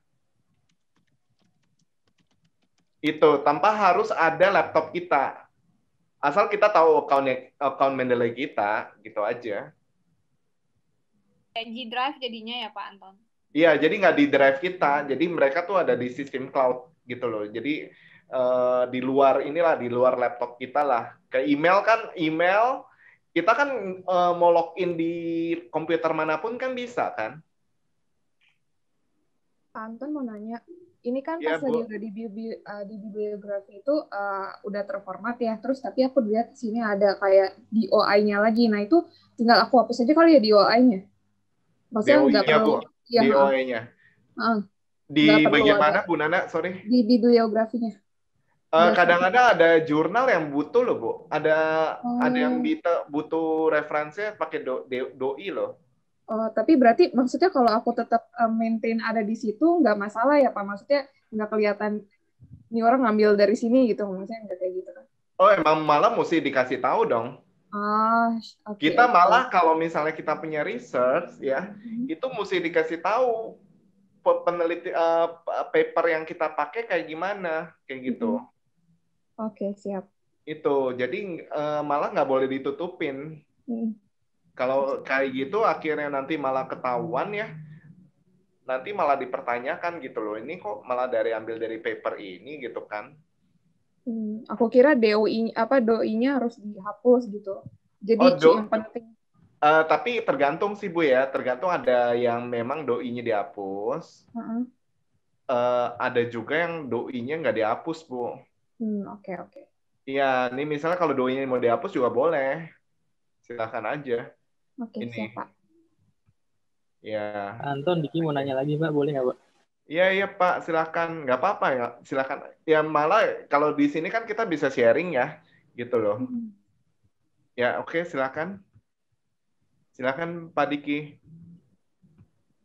Itu tanpa harus ada laptop kita, asal kita tahu account Mendeley kita, gitu aja. Kayak G Drive jadinya ya Pak Anton? Iya, jadi nggak di drive kita, jadi mereka tuh ada di sistem cloud gitu loh. Jadi di luar inilah, di luar laptop kita lah. Kayak email kan, kita kan mau login di komputer manapun kan bisa kan? Pak Anton mau nanya, ini kan Ya, pas lagi udah di bibliografi itu udah terformat ya, terus tapi aku lihat di sini ada kayak DOI-nya lagi. Nah itu tinggal aku hapus aja kali ya DOI-nya. Maksudnya nggak perlu. Ya, DOI-nya. Di bagian mana, Bu Nana? Sorry. Di bibliografinya. Kadang-kadang ada jurnal yang butuh loh, Bu. Ada yang butuh referensinya pakai doi loh. Tapi berarti maksudnya kalau aku tetap maintain ada di situ nggak masalah ya Pak? Maksudnya nggak kelihatan ini orang ngambil dari sini gitu, maksudnya nggak kayak gitu kan? Oh, emang malah mesti dikasih tahu dong. Okay, kita malah kalau misalnya kita punya research ya, itu mesti dikasih tahu peneliti paper yang kita pakai kayak gimana, kayak gitu. Oke, siap. Itu jadi malah nggak boleh ditutupin. Kalau kayak gitu akhirnya nanti malah ketahuan ya, nanti malah dipertanyakan gitu loh, ini kok malah ambil dari paper ini gitu kan. Aku kira doi-nya harus dihapus gitu. Jadi yang penting. Tapi tergantung sih Bu ya, tergantung, ada yang memang doi-nya dihapus. Ada juga yang doi-nya nggak dihapus, Bu. Oke. Iya, ini misalnya kalau doi-nya mau dihapus juga boleh. Silakan aja. Oke, siap Pak. Ya. Anton, Diki mau nanya lagi Pak, boleh nggak Pak? Iya Pak, silakan. Nggak apa-apa ya, silakan. Ya malah kalau di sini kan kita bisa sharing ya, gitu loh. Ya oke, silakan. Silakan Pak Diki.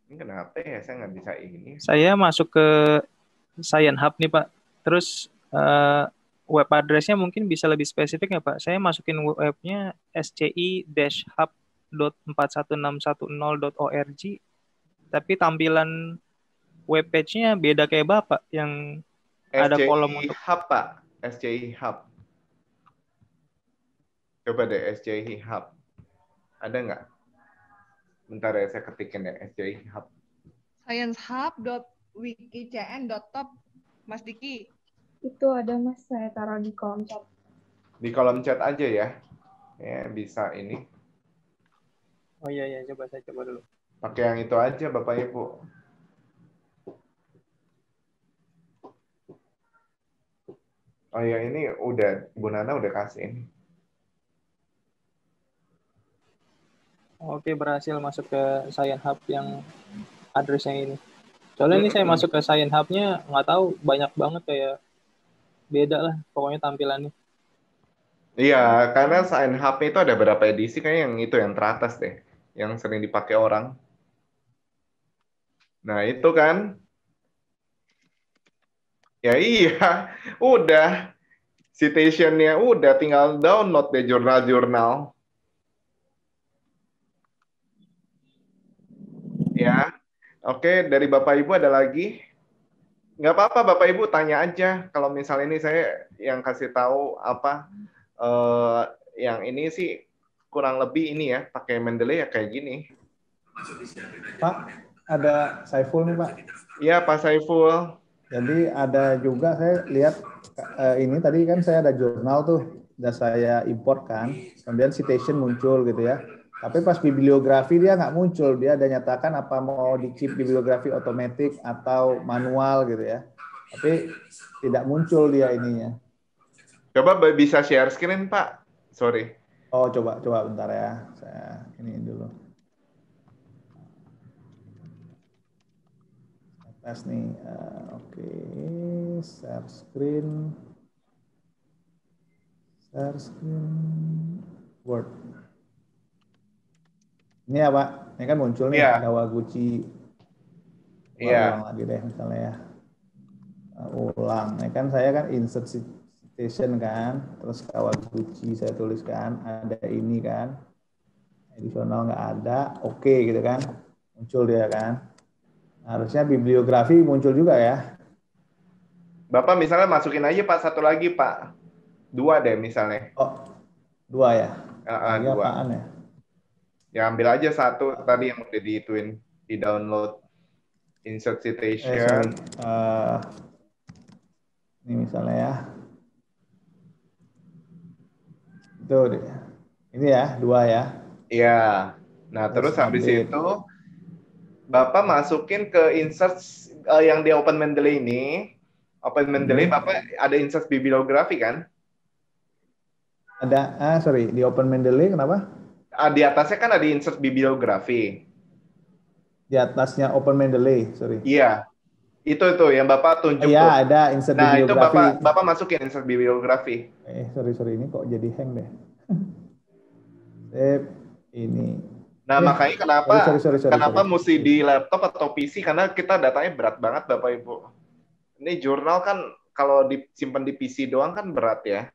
Ini kenapa ya saya nggak bisa ini? Saya masuk ke Science Hub nih Pak. Terus web address-nya mungkin bisa lebih spesifik ya Pak. Saya masukin webnya sci-hub.41610.org, tapi tampilan web page-nya beda kayak Bapak yang ada kolom untuk Hub Pak. SCI Hub. Coba deh SCI Hub. Ada nggak? Bentar ya, saya ketikin ya SCI Hub. sciencehub.wikicn.top, Mas Diki. Itu ada Mas, saya taruh di kolom chat. Di kolom chat aja ya. Ya bisa ini. Oh iya, coba saya coba dulu. Pakai yang itu aja Bapak Ibu. Oh ya, ini udah Bu Nana udah kasih ini. Oke, berhasil masuk ke Science Hub yang address-nya ini. Soalnya ini saya masuk ke Science Hub-nya nggak tahu, banyak banget kayak beda lah pokoknya tampilannya. Iya, karena Science Hub itu ada berapa edisi, kayaknya yang itu yang teratas deh, yang sering dipakai orang. Nah itu kan, ya iya, udah citation-nya udah, tinggal download deh jurnal-jurnal. Ya, oke, dari Bapak Ibu ada lagi? Nggak apa-apa Bapak Ibu tanya aja. Kalau misalnya ini saya yang kasih tahu apa, yang ini sih kurang lebih ini ya, pakai Mendeley ya kayak gini. Pak, ada Saiful nih Pak. Iya Pak Saiful. Jadi ada juga saya lihat ini tadi kan saya ada jurnal tuh, udah saya import kan, kemudian citation muncul gitu ya. Tapi pas bibliografi dia nggak muncul, dia ada nyatakan apa mau di keep bibliografi otomatis atau manual gitu ya. Tapi tidak muncul dia ininya. Coba bisa share screen Pak. Sorry. Oh coba bentar ya, saya ini dulu. tes nih. Oke, share screen. Share screen Word. Ini ya Pak, ini kan muncul nih Kawaguchi. Ulang lagi deh misalnya ya. Ulang. Ini kan saya kan insert citation kan, terus Kawaguchi saya tuliskan, ada ini kan. Additional nggak ada, oke gitu kan. Muncul dia kan. Harusnya bibliografi muncul juga ya. Bapak misalnya masukin aja Pak satu lagi Pak. 2 deh misalnya. Oh, 2 ya? Lagi 2. Apaan ya? Ya ambil aja satu tadi yang udah diituin, di download. Insert citation. Ini misalnya ya. Itu deh. Ini ya, 2 ya. Iya. Nah, terus habis itu Bapak masukin ke insert yang di Open Mendeley ini. Open Mendeley Bapak ada insert bibliografi kan? Ada, sorry, di Open Mendeley kenapa? Di atasnya kan ada insert bibliografi. Di atasnya Open Mendeley, sorry. Iya. Itu yang Bapak tunjuk. Iya, ada insert bibliografi. Nah, itu Bapak masukin insert bibliografi. Sorry, ini kok jadi hang deh. Save ini. Nah, makanya kenapa sorry. mesti di laptop atau PC, karena kita datanya berat banget Bapak Ibu. Ini jurnal kan kalau disimpan di PC doang kan berat ya.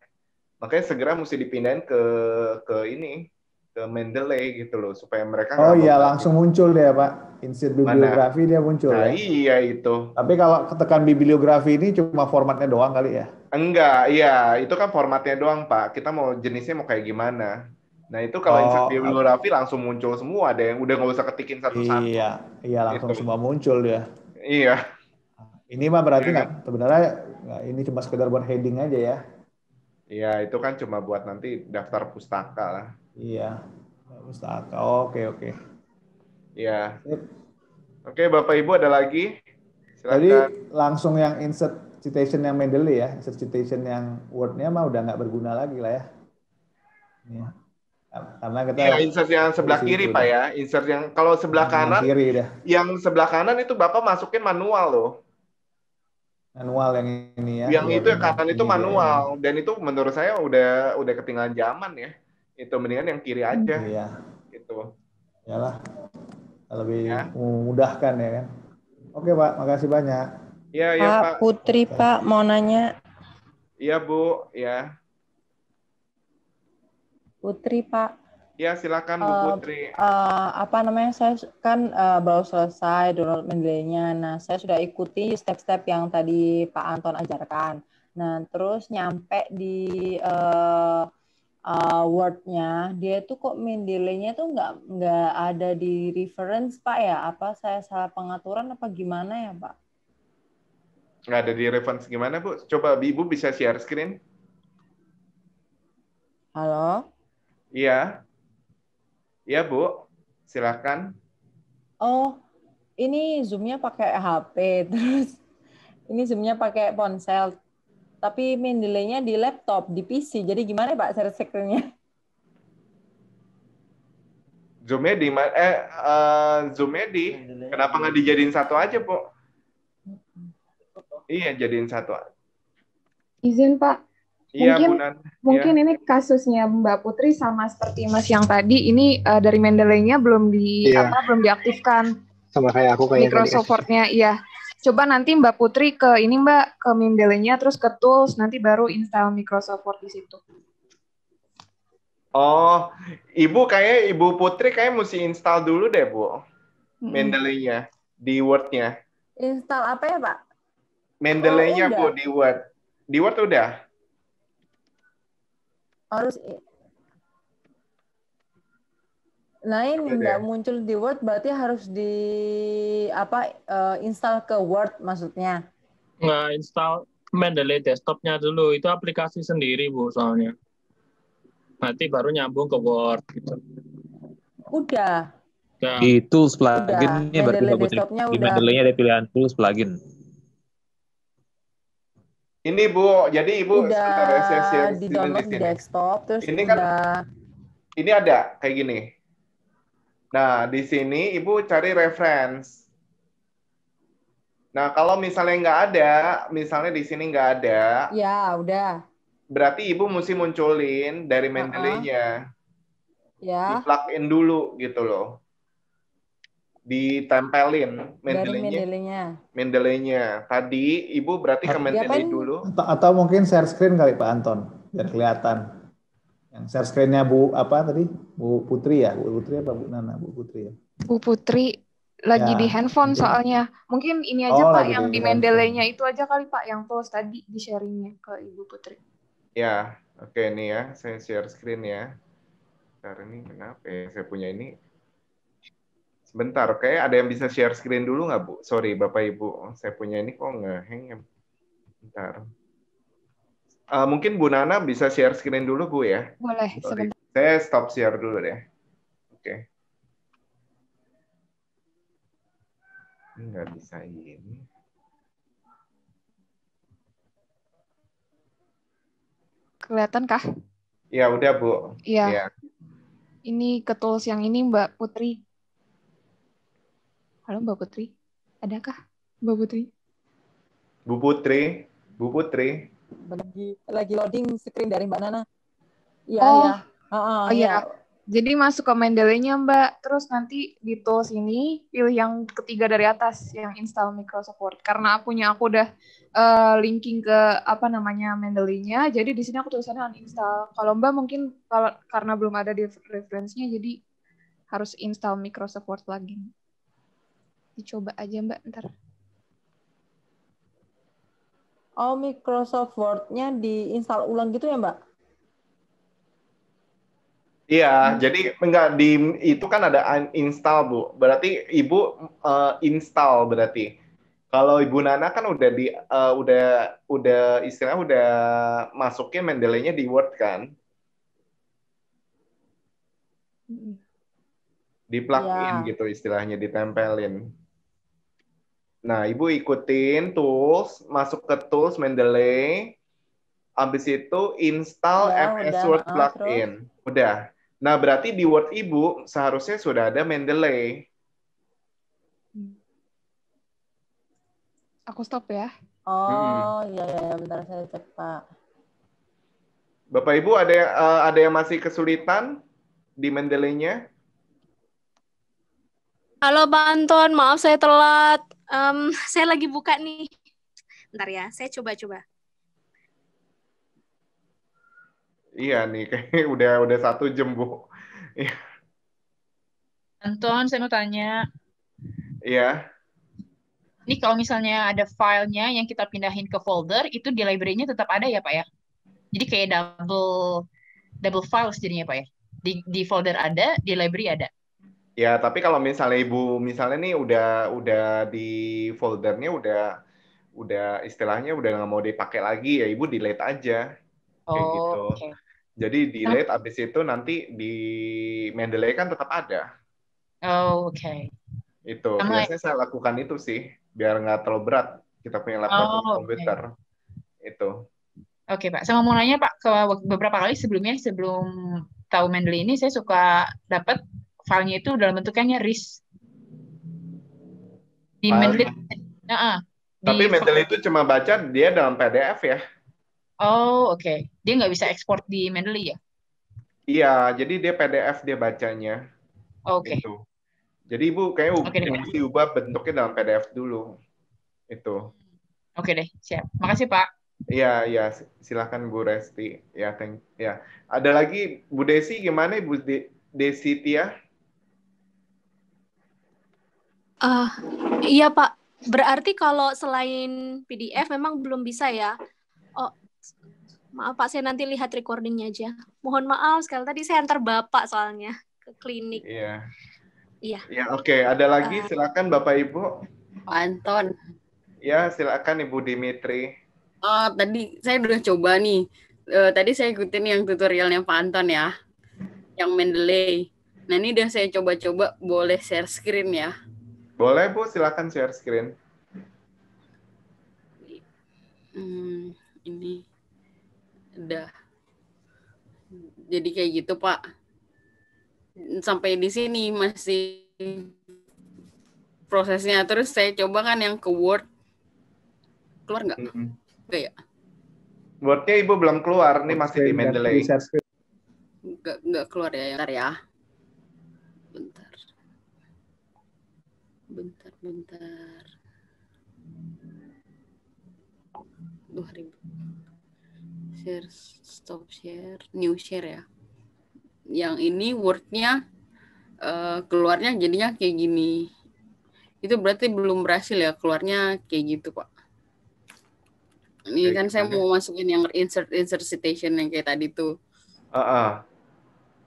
Makanya segera mesti dipindahin ke ini, ke Mendeley gitu loh, supaya mereka langsung muncul deh Pak. Insert bibliografi dia muncul ya. Iya itu. Tapi kalau ketekan bibliografi ini cuma formatnya doang kali ya? Enggak, iya itu kan formatnya doang Pak. Kita mau jenisnya mau kayak gimana. Nah itu kalau insert bibliografi langsung muncul semua, ada yang udah nggak usah ketikin satu-satu. Iya langsung semua muncul dia. Iya. Ini mah berarti nggak sebenarnya ini cuma sekedar buat heading aja ya? Iya itu kan cuma buat nanti daftar pustaka lah. Iya, pustaka. Oke. Iya. Oke, Bapak Ibu ada lagi? Silakan. Jadi langsung yang insert citation yang Mendeley ya, insert citation yang Word-nya mah udah nggak berguna lagi lah ya. Iya. Karena kita insert yang sebelah kiri Pak ya. Insert yang kalau sebelah kanan, kiri dah. Yang sebelah kanan itu Bapak masukin manual loh. Manual yang ini ya. Yang itu yang kanan itu manual dan itu menurut saya udah ketinggalan zaman ya. Itu mendingan yang kiri aja. Iya. Gitu. Yalah. Lebih memudahkan ya kan. Oke Pak, makasih banyak. Iya Pak. Putri Pak mau nanya. Iya Bu, ya. Putri Pak. Ya silakan Bu Putri. Apa namanya, saya kan baru selesai download Mendeley-nya. Nah, saya sudah ikuti step-step yang tadi Pak Anton ajarkan. Nah, terus nyampe di Word-nya, dia itu kok Mendeley-nya tuh nggak ada di reference Pak ya? Apa saya salah pengaturan apa gimana ya Pak? Nggak ada di reference gimana Bu? Coba Ibu bisa share screen. Halo? Iya. Iya, Bu. Silakan. Oh, ini Zoom-nya pakai HP, terus ini Zoom-nya pakai ponsel. Tapi Mendeley-nya di laptop, di PC. Jadi gimana Pak share screen-nya? Zoom-nya di Zoom-nya di kenapa nggak dijadiin satu aja, Bu? Iya, jadiin satu. Izin, Pak. Iya, mungkin ini kasusnya Mbak Putri sama seperti Mas yang tadi, ini dari Mendeley-nya belum diaktifkan. Sama kayak aku kayak Microsoft Word-nya, iya. Coba nanti Mbak Putri ke Mendeley-nya terus ke Tools, nanti baru install Microsoft Word di situ. Oh, Ibu Putri kayak mesti install dulu deh, Bu. Mendeley-nya di Word-nya. Install apa ya, Pak? Mendeley-nya, Bu, di Word. Di Word udah. Harus. Nah, ini nggak muncul di Word, berarti harus install ke Word maksudnya. Nggak install Mendeley desktop-nya dulu, itu aplikasi sendiri Bu soalnya. Nanti baru nyambung ke Word gitu. Udah. Di tools plugin-nya berarti Mbak Putri. Di Mendeley-nya ada pilihan tools plugin. Ini Bu, jadi Ibu udah di download di desktop, terus ini kan ini ada kayak gini. Nah, di sini Ibu cari reference. Nah, kalau misalnya nggak ada, misalnya di sini nggak ada, Ya, udah. berarti Ibu mesti munculin dari Mendeley-nya. Ya. Di-plug in dulu gitu loh. Ditempelin Mendeley-nya. Tadi Ibu berarti ke Mendeley dulu. Atau mungkin share screen kali Pak Anton, biar kelihatan. Yang share screen-nya Bu Putri ya? Bu Putri apa Bu Nana? Bu Putri ya? Bu Putri lagi di handphone soalnya. Mungkin ini aja Pak, yang di Mendeley-nya itu aja kali Pak, yang tools tadi di sharing-nya ke Ibu Putri. Ya, oke nih ya, saya share screen ya. Sebentar ini kenapa ya? Saya punya ini. Sebentar, oke. Ada yang bisa share screen dulu nggak, Bu? Sorry, Bapak Ibu. Saya punya ini kok nge-hang ya. Bentar. Mungkin Bu Nana bisa share screen dulu, Bu ya? Boleh, Sorry. sebentar. Saya stop share dulu deh. Oke. Ini nggak bisa ini. Kelihatan kah? Ya, udah, Bu. Iya. Ya. Ini ke tools yang ini Mbak Putri. Halo Mbak Putri, adakah Mbak Putri? Bu Putri. Lagi loading screen dari Mbak Nana. Iya, Oh, iya. iya. Jadi masuk ke Mendeley-nya Mbak, terus nanti di tools ini pilih yang ketiga dari atas, yang install Microsoft Word. Karena aku udah linking ke Mendeley-nya, jadi di sini aku tulisannya uninstall. Kalau Mbak mungkin karena belum ada di reference-nya, jadi harus install Microsoft Word lagi. Dicoba aja Mbak ntar. Oh, Microsoft Word-nya diinstal ulang gitu ya Mbak? Iya, jadi enggak itu kan ada install, Bu. Berarti Ibu install berarti. Kalau Ibu Nana kan udah istilahnya udah masukin Mendeley-nya di Word kan? Di plug in gitu istilahnya, ditempelin. Nah, Ibu ikutin tools, masuk ke tools Mendeley, habis itu install MS Word plugin. Udah. Nah, berarti di Word Ibu seharusnya sudah ada Mendeley. Aku stop ya. Oh, iya, bentar saya cek, Pak. Bapak Ibu ada yang masih kesulitan di Mendeley-nya? Halo Pak Anton, maaf saya telat. Saya lagi buka nih. Bentar ya, saya coba-coba. Iya nih, kayaknya udah 1 jam, Bu. Anton, saya mau tanya. Iya. Ini kalau misalnya ada filenya yang kita pindahin ke folder, itu di library-nya tetap ada ya, Pak ya? Jadi kayak double files jadinya, Pak ya? Di folder ada, di library ada. Ya, tapi kalau misalnya Ibu nih udah di foldernya udah istilahnya udah nggak mau dipakai lagi, ya Ibu delete aja. Kayak gitu. Okay. Jadi delete, abis itu nanti di Mendeley kan tetap ada. Oh, oke. Itu biasanya saya lakukan itu sih, biar nggak terlalu berat kita punya laptop komputer. Itu. Oke, Pak. Sama mau nanya, Pak, ke beberapa kali sebelum tahu Mendeley ini, saya suka dapat filenya itu dalam bentukannya RIS. Di Mendeley. Tapi Mendeley itu cuma baca dia dalam PDF ya. Oh, oke. Dia nggak bisa ekspor di Mendeley ya? Iya, jadi dia PDF dia bacanya. Oke. Itu. Jadi Ibu kayaknya mesti ubah bentuknya dalam PDF dulu. Itu. Oke deh, siap. Makasih, Pak. Iya, silakan Bu Resti. Ya, ada lagi Bu Desi, gimana Bu Desi Tia? Iya Pak, berarti kalau selain PDF memang belum bisa ya? Oh, maaf Pak, saya nanti lihat recordingnya aja. Mohon maaf sekali, tadi saya antar Bapak soalnya ke klinik. Iya. Iya. Ya, oke. Ada lagi, silakan Bapak Ibu. Pak Anton. Ya, silakan Ibu Dimitri. Tadi saya udah coba nih. Tadi saya ikutin yang tutorialnya Pak Anton ya, yang Mendeley. Nah, ini udah saya coba-coba, boleh share screen ya? Boleh Bu, silakan share screen. Ini udah. Jadi kayak gitu Pak. Sampai di sini masih prosesnya. Terus saya coba kan yang ke Word. Keluar nggak? Enggak ya? Word-nya Ibu belum keluar, nih masih di Mendeley. Enggak keluar ya, bentar ya. Bentar. 2000. Share, stop share, new share ya. Yang ini Word-nya keluarnya jadinya kayak gini. Itu berarti belum berhasil ya keluarnya kayak gitu, Pak. Ini kan saya mau masukin yang insert citation yang kayak tadi tuh.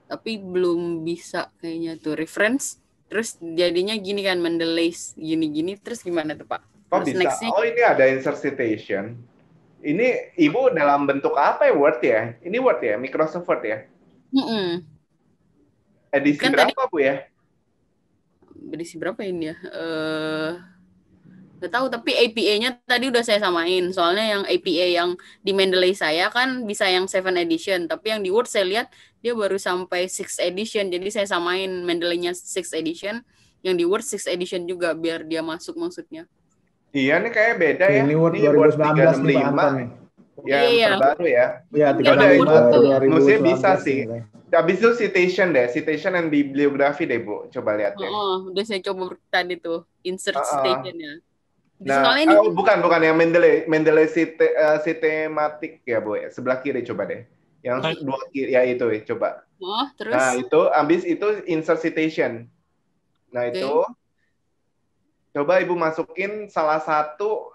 Tapi belum bisa kayaknya tuh reference. Terus jadinya gini kan Mendeley gini-gini. Terus gimana tuh Pak? Oh Terus bisa. next-nya, Oh ini ada insert citation. Ini Ibu dalam bentuk apa ya Word ya? Ini Word ya? Microsoft Word ya? Edisi kan berapa tadi, Bu ya? edisi berapa ini ya? Nggak tahu, tapi APA-nya tadi udah saya samain. Soalnya yang APA yang di Mendeley saya kan bisa yang 7 edition, tapi yang di Word saya lihat dia baru sampai 6 edition. Jadi saya samain Mendeley-nya 6 edition, yang di Word 6 edition juga biar dia masuk maksudnya. Iya nih kayak beda ya. Ini Word 2019 nih Pak Anton nih. Ya, yang terbaru ya. Iya, 365 Maksudnya 2019 bisa sih. nih. Habis itu citation deh, citation and bibliografi deh Bu. Coba lihat deh. Udah saya coba tadi tuh insert citation-nya. Nah, bukan yang Mendeley systematic ya Bu ya. Sebelah kiri coba deh. Yang dua kiri ya itu coba. Terus? Nah, itu habis itu insert citation. Nah, itu coba Ibu masukin salah satu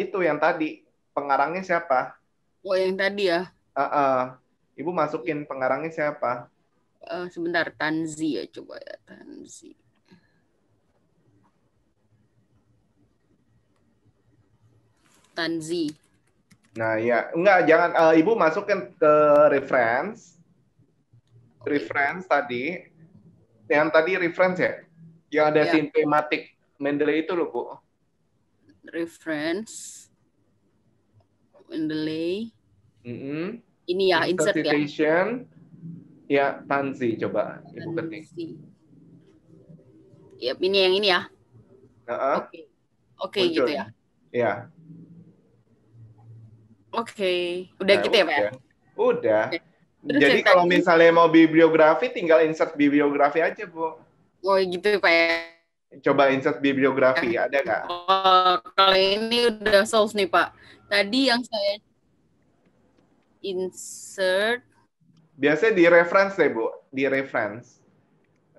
itu yang tadi. Pengarangnya siapa? Oh, yang tadi ya. Ibu masukin pengarangnya siapa? Sebentar, Tanzi ya, coba ya, Tanzi. Nah, ya, enggak, jangan Ibu masukin ke reference. Reference tadi. Yang tadi reference ya? Yang ada systematic Mendeley itu loh, Bu. Reference Mendeley. Ini ya, insert ya. Ya, Tanzi coba Ibu ketik. Yap, ini yang ini ya. Oke, gitu ya. Ya. Oke, udah gitu ya Pak ya? Udah. Jadi kalau misalnya mau bibliografi, tinggal insert bibliografi aja Bu. Oh gitu Pak ya? Coba insert bibliografi, ada nggak? Oh, kalau ini udah solve nih Pak. Tadi yang saya insert. Biasanya di reference deh Bu, di reference.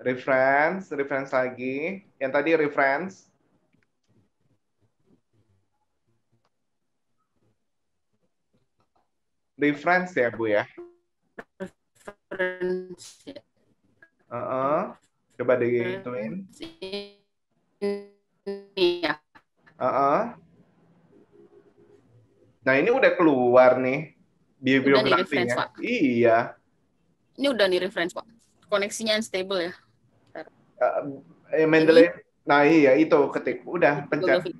Reference lagi. Yang tadi reference. Reference ya Bu ya. Reference. Coba digituin. Iya. Nah ini udah keluar nih bibliografinya. Iya. Ini udah nih reference Pak. Koneksinya unstable ya. Mendeley. Nah iya itu ketik. Udah pencet.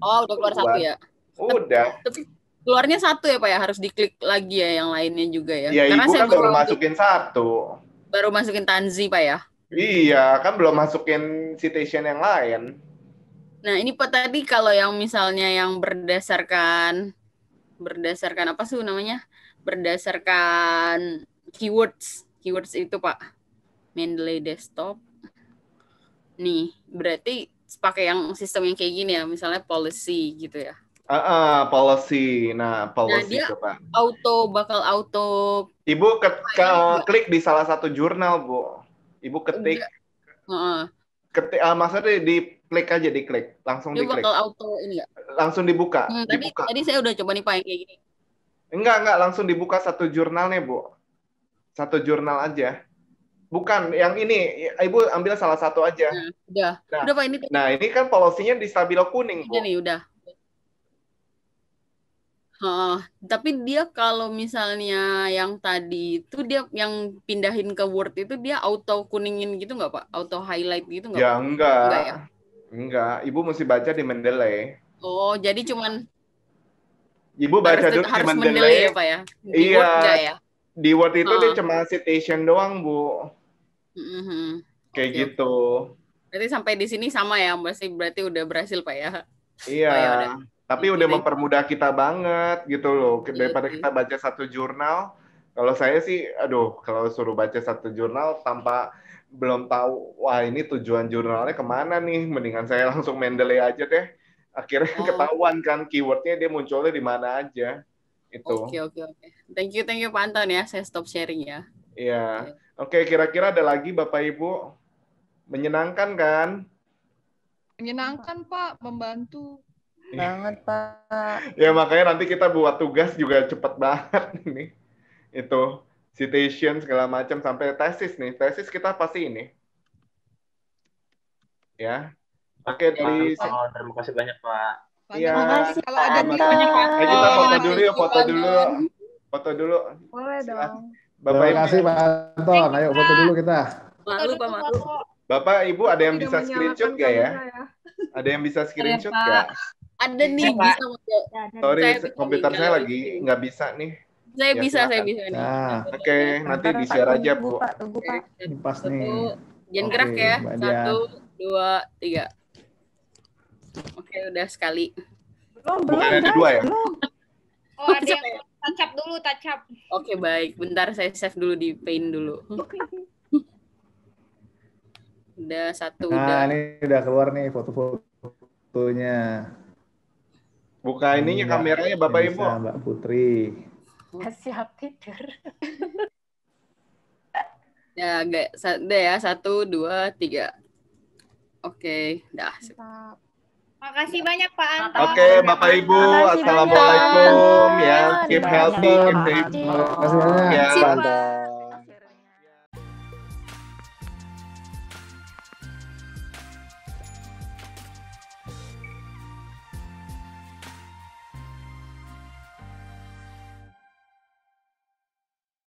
Oh udah keluar satu ya. Udah. Tapi keluarnya satu ya Pak ya, harus diklik lagi ya yang lainnya juga ya. Iya, karena Ibu saya kan baru masukin satu. Baru masukin Tanzi Pak ya. Iya, kan belum masukin citation yang lain. Nah ini Pak tadi kalau yang misalnya yang berdasarkan apa sih namanya? Berdasarkan keywords itu Pak. Mendeley desktop. Nih, berarti pakai yang sistem yang kayak gini ya, misalnya policy gitu ya. Policy. Nah, policy dia coba. Bakal auto. Ibu klik di salah satu jurnal, Bu. Ibu ketik. Ketik maksudnya diklik aja, diklik. Langsung dia diklik. Bakal auto ini ya? Langsung dibuka. Tadi saya udah coba nih Pak yang kayak gini. Enggak, langsung dibuka satu jurnalnya, Bu. Satu jurnal aja. Bukan, yang ini. Ibu ambil salah satu aja. Udah Pak ini. Nah, ini kan polosinya di stabilo kuning, Bu. Nih, udah. Tapi dia kalau misalnya yang tadi itu dia yang pindahin ke Word itu dia auto kuningin gitu nggak Pak? Auto highlight gitu nggak? Ya Pak? enggak. Ya? Enggak. Ibu mesti baca di Mendeley. Oh, jadi cuman Ibu baca dulu di Mendeley ya Pak ya? Di iya. Word nggak ya? Di Word itu dia cuma citation doang, Bu. Kayak gitu. Berarti sampai di sini sama ya, berarti udah berhasil Pak ya? Iya. Tapi udah mempermudah kita banget gitu loh. Daripada kita baca satu jurnal, kalau saya sih, aduh, kalau suruh baca satu jurnal tanpa belum tahu, wah ini tujuan jurnalnya kemana nih, mendingan saya langsung Mendeley aja deh. Akhirnya ketahuan kan keywordnya dia munculnya di mana aja. Itu. Oke. Thank you Pak Anton ya. Saya stop sharing ya. Iya. Oke, kira-kira ada lagi Bapak Ibu? Menyenangkan kan? Menyenangkan Pak, membantu. Banget Pak. Ya makanya nanti kita buat tugas juga cepet banget ini. Itu citation segala macam sampai tesis nih. Tesis kita pasti ini. Ya. Oke, dari terima kasih banyak Pak. Iya. Kalau ada kita foto dulu ya, foto dulu. Boleh dong. Bapak Terima kasih Pak Anton. Ayo foto dulu kita. Malu Pak, malu. Bapak Ibu ada yang bisa screenshot gak ya? Ada yang bisa screenshot gak? Ada nih, bisa. Sorry, komputer saya lagi nggak bisa nih. Saya bisa. Nah. Oke, nanti di-share aja, Bu. Ini pas nih. Jangan gerak ya. 1, 2, 3. Oke, udah sekali. Bukan ada 2 ya? Oh, ada yang touch up. Oke, baik. Bentar saya save dulu di Paint dulu. Udah 1 Nah, udah. ini udah keluar nih foto-fotonya. Buka ininya kameranya Bapak Ibu. Mbak Putri. Siap tidur. Ya, agak udah ya. 1, 2, 3. Oke, dah. Makasih banyak Pak Anton. Oke, Bapak Ibu, assalamualaikum ya. Keep healthy, keep safe. Terima kasih banyak. Ya.